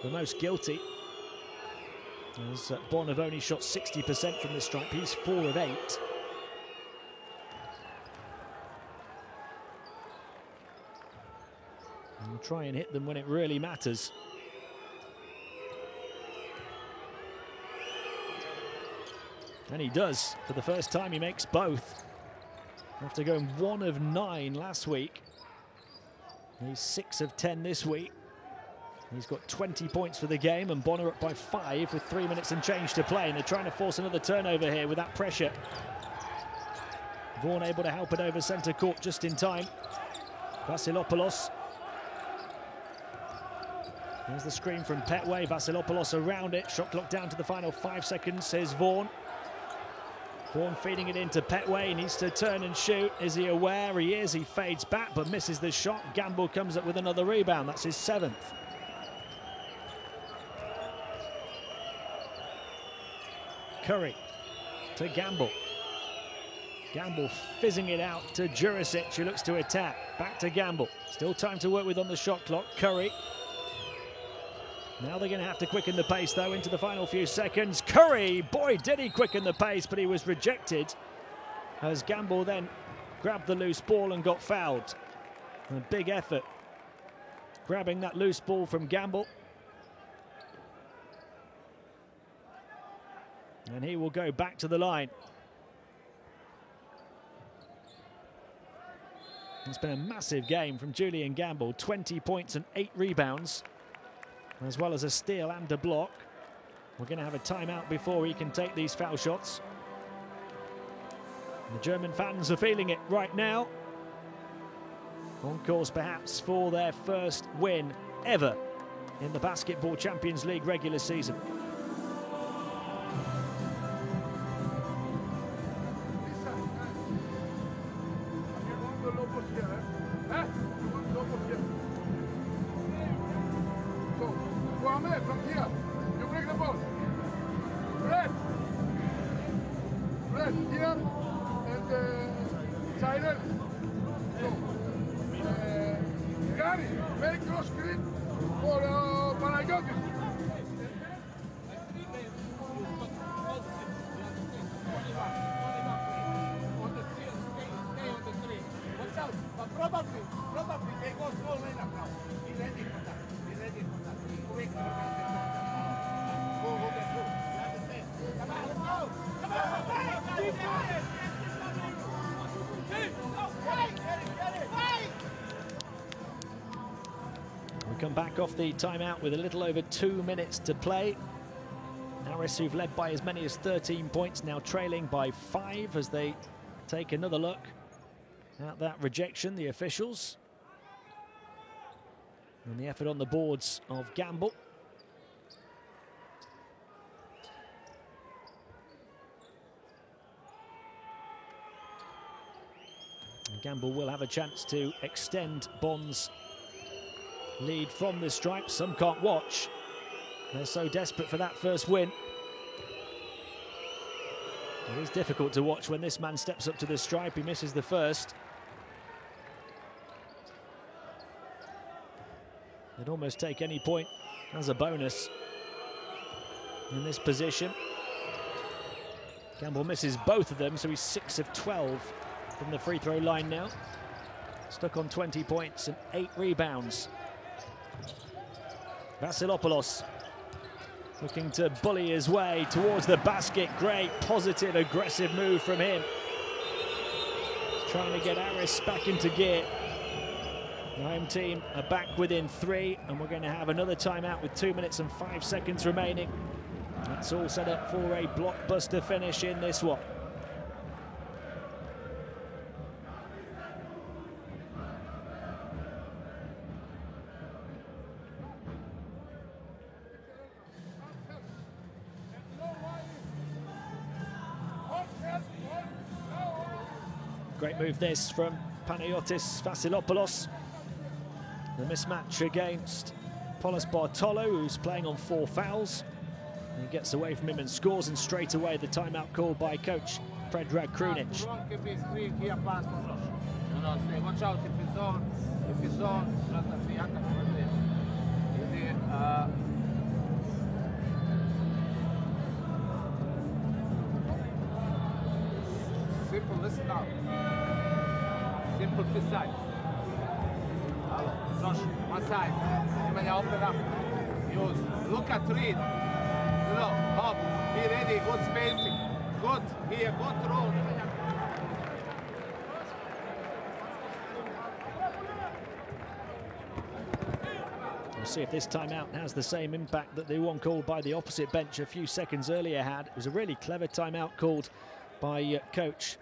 Speaker 1: the most guilty. As Bonn have only shot 60% from the stripe, he's 4 of 8. And we'll try and hit them when it really matters. And he does. For the first time, he makes both. After going 1 of 9 last week, he's 6 of 10 this week. He's got 20 points for the game, and Bonn are up by 5 with 3 minutes and change to play, and they're trying to force another turnover here with that pressure. Vaughan able to help it over centre court just in time. Vasilopoulos. There's the screen from Petway. Vasilopoulos around it. Shot clock down to the final 5 seconds, says Vaughan. Vaughan feeding it into Petway. He needs to turn and shoot. Is he aware? He is. He fades back but misses the shot. Gamble comes up with another rebound. That's his 7th. Curry to Gamble. Gamble fizzing it out to Jurisic, who looks to attack. Back to Gamble. Still time to work with on the shot clock. Curry. Now they're going to have to quicken the pace, though, into the final few seconds. Curry, boy, did he quicken the pace, but he was rejected as Gamble then grabbed the loose ball and got fouled. A big effort grabbing that loose ball from Gamble. And he will go back to the line. It's been a massive game from Julian Gamble. 20 points and 8 rebounds, as well as a steal and a block. We're going to have a timeout before he can take these foul shots. And the German fans are feeling it right now. On course perhaps for their first win ever in the Basketball Champions League regular season.
Speaker 3: From here, you break the ball. Red, here, and Cyril. So, Gary, make cross screen for Panayotis.
Speaker 2: But probably they go small lineup now. Be ready for that. Be ready for that. Quick. Go. Come on, let's go. Come on.
Speaker 1: We come back off the timeout with a little over 2 minutes to play. Aris, who've led by as many as 13 points, now trailing by 5 as they take another look at that rejection, the officials. And the effort on the boards of Gamble. And Gamble will have a chance to extend Bonn's lead from the stripe. Some can't watch. They're so desperate for that first win. It is difficult to watch when this man steps up to the stripe. He misses the first. They'd almost take any point as a bonus in this position. Gamble misses both of them, so he's 6 of 12 from the free throw line now. Stuck on 20 points and 8 rebounds. Vasilopoulos looking to bully his way towards the basket. Great, positive, aggressive move from him. Trying to get Aris back into gear. The home team are back within 3, and we're going to have another timeout with 2 minutes and 5 seconds remaining. That's all set up for a blockbuster finish in this one. Great move this from Panayotis Vasilopoulos. The mismatch against Polas Bartolo, who's playing on 4 fouls. He gets away from him and scores, and straight away the timeout called by coach Predrag Krunic.
Speaker 2: Watch out if he's on, simple, listen now. Simple fist side. Josh, one side. Nemanja, open up. Use. Look at read. Hop. Be ready. Good spacing. Good. Here. Good throw.
Speaker 1: We'll see if this timeout has the same impact that the one called by the opposite bench a few seconds earlier had. It was a really clever timeout called by coach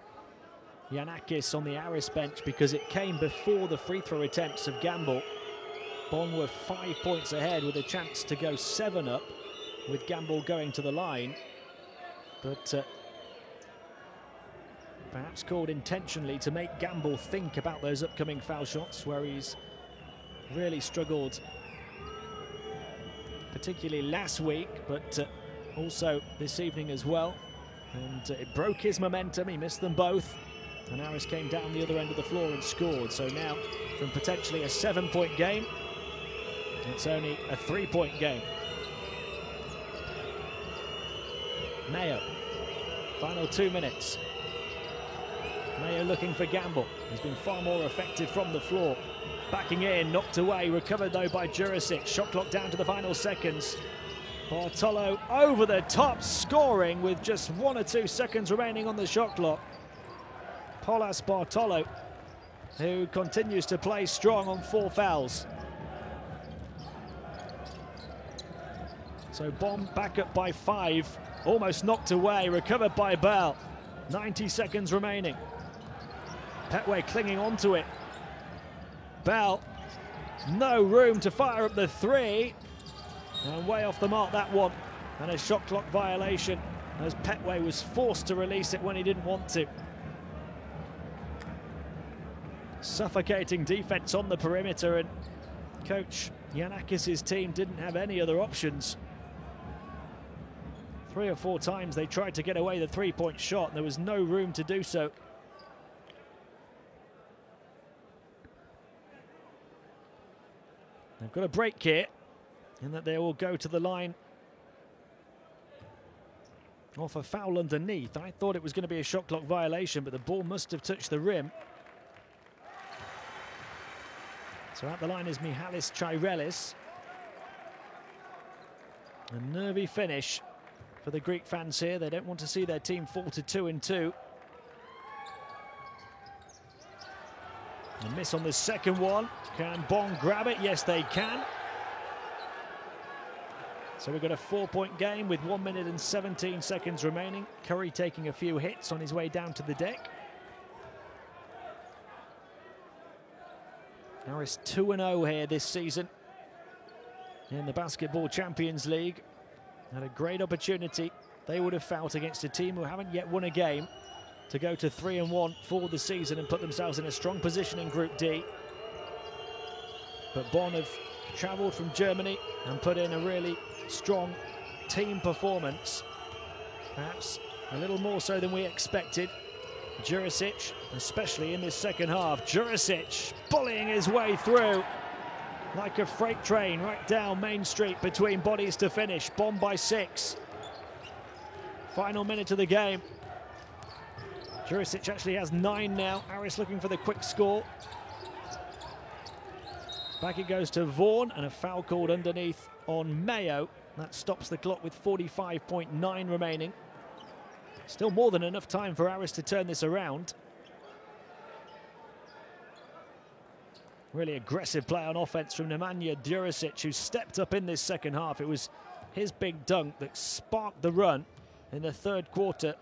Speaker 1: Giannakis on the Aris bench, because it came before the free throw attempts of Gamble. Bonn were 5 points ahead with a chance to go 7 up, with Gamble going to the line. But perhaps called intentionally to make Gamble think about those upcoming foul shots, where he's really struggled, particularly last week, but also this evening as well. And it broke his momentum. He missed them both. And Aris came down the other end of the floor and scored. So now, from potentially a 7-point game, it's only a 3-point game. Mayo, final 2 minutes. Mayo looking for Gamble. He's been far more effective from the floor. Backing in, knocked away, recovered though by Jurisic. Shot clock down to the final seconds. Bartolo over the top, scoring with just 1 or 2 seconds remaining on the shot clock. Polas Bartolo, who continues to play strong on 4 fouls. So Bonn back up by 5, almost knocked away, recovered by Bell. 90 seconds remaining. Petway clinging onto it. Bell, no room to fire up the 3. And way off the mark that one. And a shot clock violation, as Petway was forced to release it when he didn't want to. Suffocating defense on the perimeter, and coach Giannakis' team didn't have any other options. 3 or 4 times they tried to get away the 3-point shot, and there was no room to do so. They've got a break here, in that they will go to the line off a foul underneath. I thought it was going to be a shot clock violation, but the ball must have touched the rim. So at the line is Mihalis Chairelis. A nervy finish for the Greek fans here. They don't want to see their team fall to 2-2. A miss on the second one. Can Bonn grab it? Yes, they can. So we've got a 4-point game with 1 minute and 17 seconds remaining. Curry taking a few hits on his way down to the deck. Aris 2-0 here this season in the Basketball Champions League. Had a great opportunity, they would have felt, against a team who haven't yet won a game, to go to 3-1 for the season and put themselves in a strong position in Group D. But Bonn have travelled from Germany and put in a really strong team performance, perhaps a little more so than we expected. Jurisic, especially in this second half, Jurisic bullying his way through like a freight train right down Main Street between bodies to finish. Bonn by 6. Final minute of the game. Jurisic actually has 9 now. Aris looking for the quick score. Back it goes to Vaughan, and a foul called underneath on Mayo. That stops the clock with 45.9 remaining. Still more than enough time for Aris to turn this around. Really aggressive play on offense from Nemanja Jurisic, who stepped up in this second half. It was his big dunk that sparked the run in the third quarter.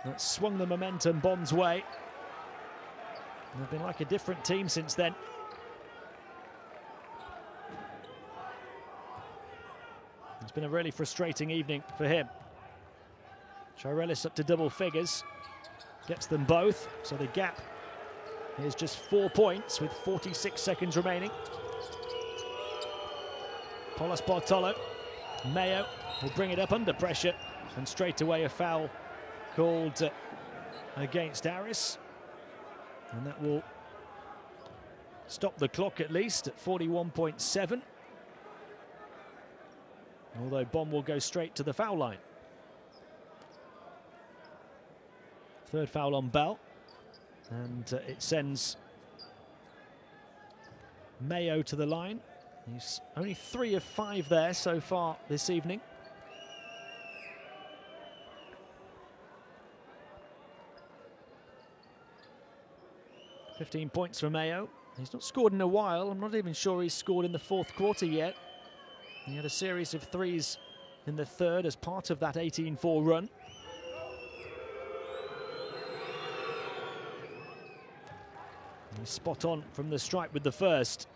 Speaker 1: That swung the momentum Bonn's way. They've been like a different team since then. It's been a really frustrating evening for him. Chirelis up to double figures. Gets them both, so the gap is just 4 points with 46 seconds remaining. Paulos Bartolo. Mayo will bring it up under pressure, and straight away a foul called against Aris. And that will stop the clock at least at 41.7. Although Bonn will go straight to the foul line. Third foul on Bell. And it sends Mayo to the line. He's only 3 of 5 there so far this evening. .15 points for Mayo. He's not scored in a while. I'm not even sure he's scored in the fourth quarter yet. He had a series of threes in the third as part of that 18-4 run. He's spot on from the stripe with the first.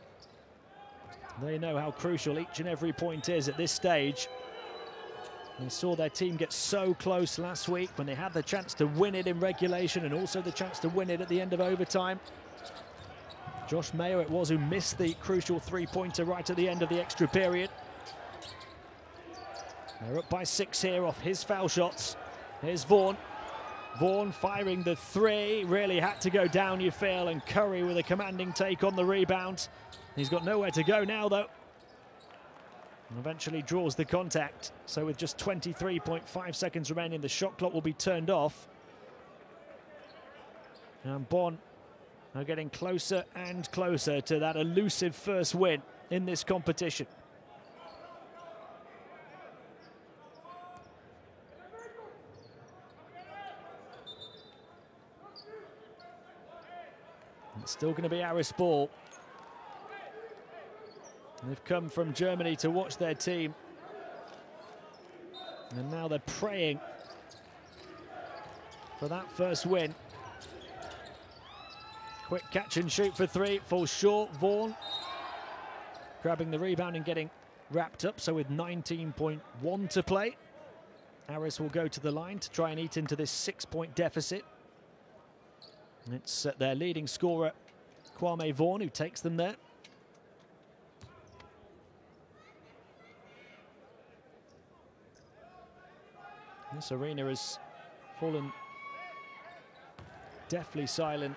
Speaker 1: They know how crucial each and every point is at this stage. They saw their team get so close last week when they had the chance to win it in regulation and also the chance to win it at the end of overtime. Josh Mayo it was who missed the crucial three-pointer right at the end of the extra period. They're up by 6 here off his foul shots. Here's Vaughan. Vaughan firing the 3, really had to go down, you feel, and Curry with a commanding take on the rebound. He's got nowhere to go now, though. And eventually draws the contact. So with just 23.5 seconds remaining, the shot clock will be turned off. And Bonn are getting closer and closer to that elusive first win in this competition. It's still going to be Aris ball. They've come from Germany to watch their team. And now they're praying for that first win. Quick catch and shoot for 3, falls short. Vaughan grabbing the rebound and getting wrapped up, so with 19.1 to play. Aris will go to the line to try and eat into this 6-point deficit. It's their leading scorer, Kwame Vaughan, who takes them there. This arena has fallen deathly silent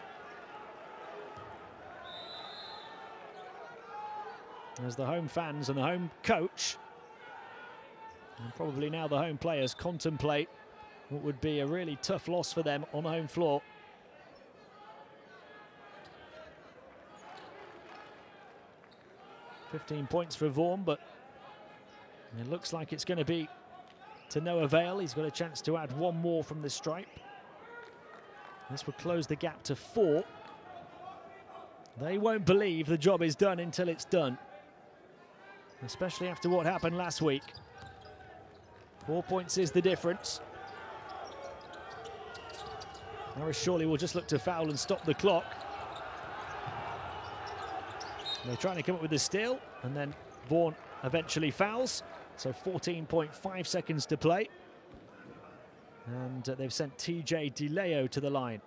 Speaker 1: as the home fans and the home coach, and probably now the home players, contemplate what would be a really tough loss for them on home floor. .15 points for Vaughan, but it looks like it's going to be to no avail. He's got a chance to add 1 more from the stripe. This will close the gap to 4. They won't believe the job is done until it's done. especially after what happened last week. 4 points is the difference. Aris surely will just look to foul and stop the clock. They're trying to come up with the steal, and then Bonn eventually fouls. So 14.5 seconds to play. And they've sent TJ DeLeo to the line.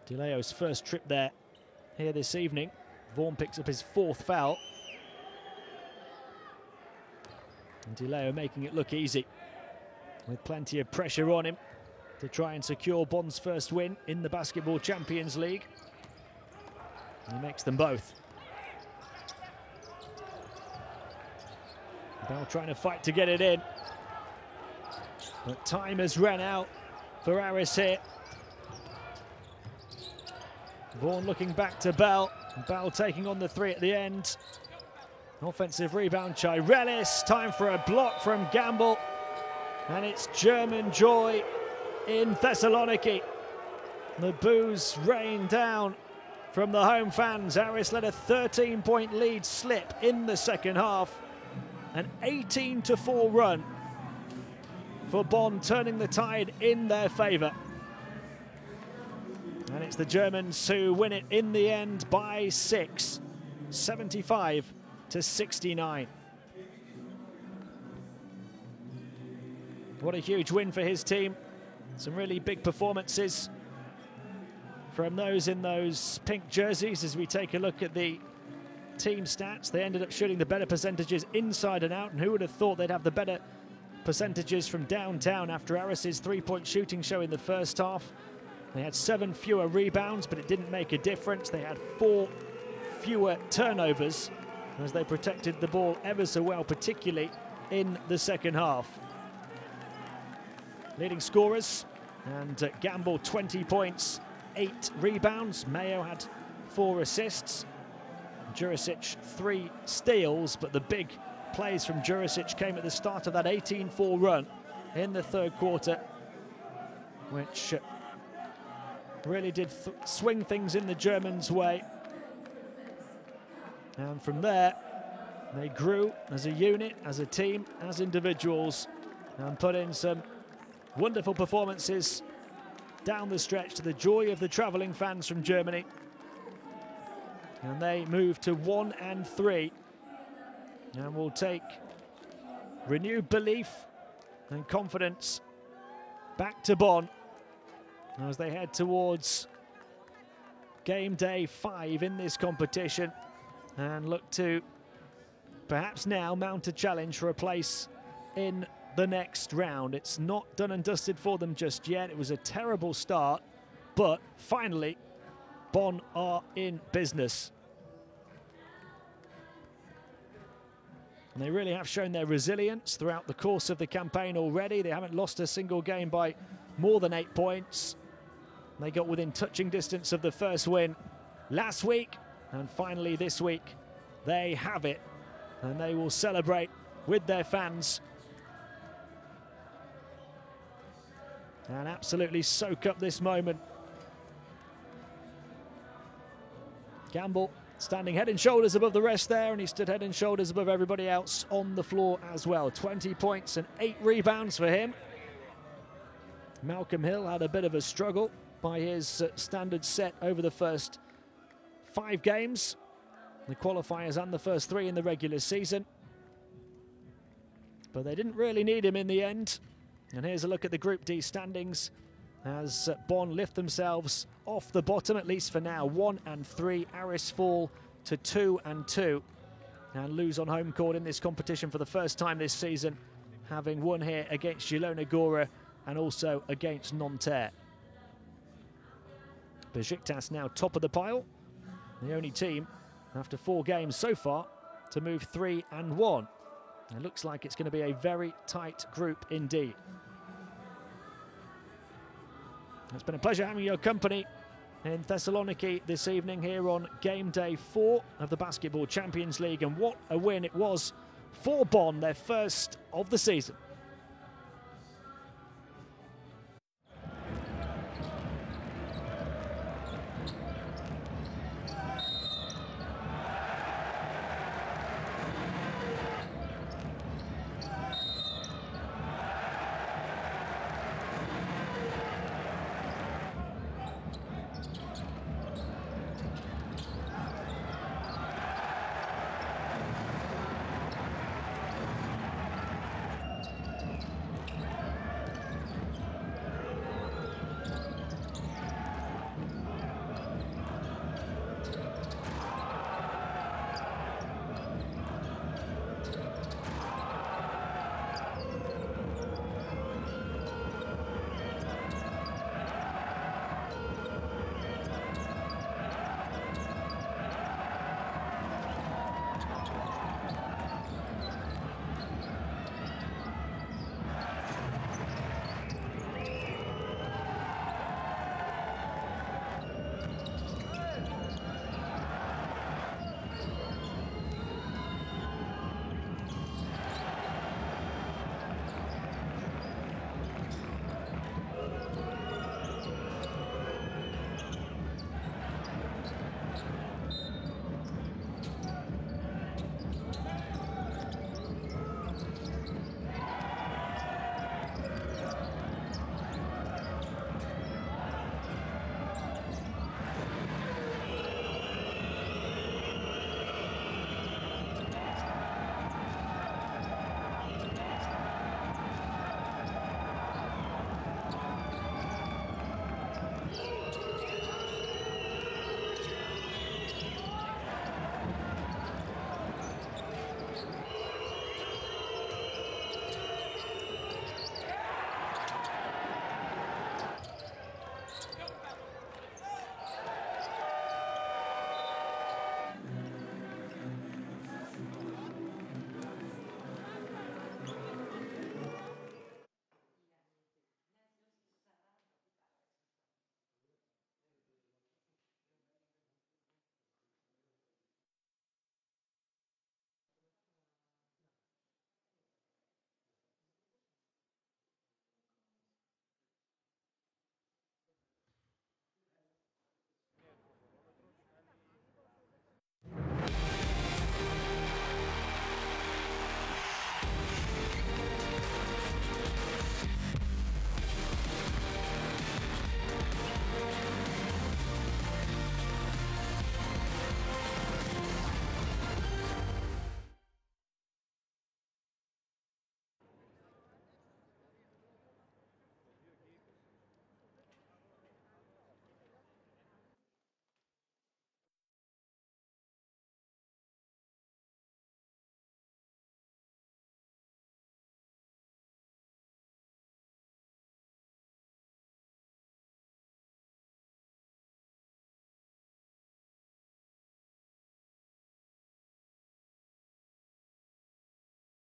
Speaker 1: DeLeo's first trip there here this evening. Vaughan picks up his 4th foul. And DeLeo making it look easy, with plenty of pressure on him to try and secure Bonn's first win in the Basketball Champions League. He makes them both. Bell trying to fight to get it in, but time has run out for Aris here. Vaughan looking back to Bell. Bell taking on the 3 at the end. Offensive rebound, Chirelis. Time for a block from Gamble. And it's German joy in Thessaloniki. The boos rain down from the home fans. Aris let a 13-point lead slip in the second half. An 18-4 run for Bonn, turning the tide in their favour. And it's the Germans who win it in the end by 6, 75-69. What a huge win for his team. Some really big performances from those in those pink jerseys. As we take a look at the team stats, they ended up shooting the better percentages inside and out, and who would have thought they'd have the better percentages from downtown after Aris's 3-point shooting show in the first half. They had 7 fewer rebounds, but it didn't make a difference. They had 4 fewer turnovers as they protected the ball ever so well, particularly in the second half. Leading scorers, and Gamble 20 points, 8 rebounds. Mayo had 4 assists. Jurisic 3 steals, but the big plays from Jurisic came at the start of that 18-4 run in the third quarter, which really did swing things in the Germans' way. And from there, they grew as a unit, as a team, as individuals, and put in some wonderful performances down the stretch to the joy of the travelling fans from Germany. And they move to 1-3 and will take renewed belief and confidence back to Bonn as they head towards game day 5 in this competition and look to perhaps now mount a challenge for a place in the next round. It's not done and dusted for them just yet. It was a terrible start, but finally Bonn are in business. And they really have shown their resilience throughout the course of the campaign already. They haven't lost a single game by more than 8 points. They got within touching distance of the first win last week, and finally this week they have it, and they will celebrate with their fans and absolutely soak up this moment. Gamble standing head and shoulders above the rest there, and he stood head and shoulders above everybody else on the floor as well. 20 points and 8 rebounds for him. Malcolm Hill had a bit of a struggle by his standard set over the first 5 games, the qualifiers and the first 3 in the regular season. But they didn't really need him in the end. And here's a look at the Group D standings as Bonn lift themselves off the bottom, at least for now. 1-3. Aris fall to 2-2 and lose on home court in this competition for the first time this season, having won here against Zielona Góra and also against Nanterre. Besiktas now top of the pile, the only team after 4 games so far to move 3-1. It looks like it's going to be a very tight group indeed. It's been a pleasure having your company in Thessaloniki this evening here on game day 4 of the Basketball Champions League, and what a win it was for Bonn, their first of the season.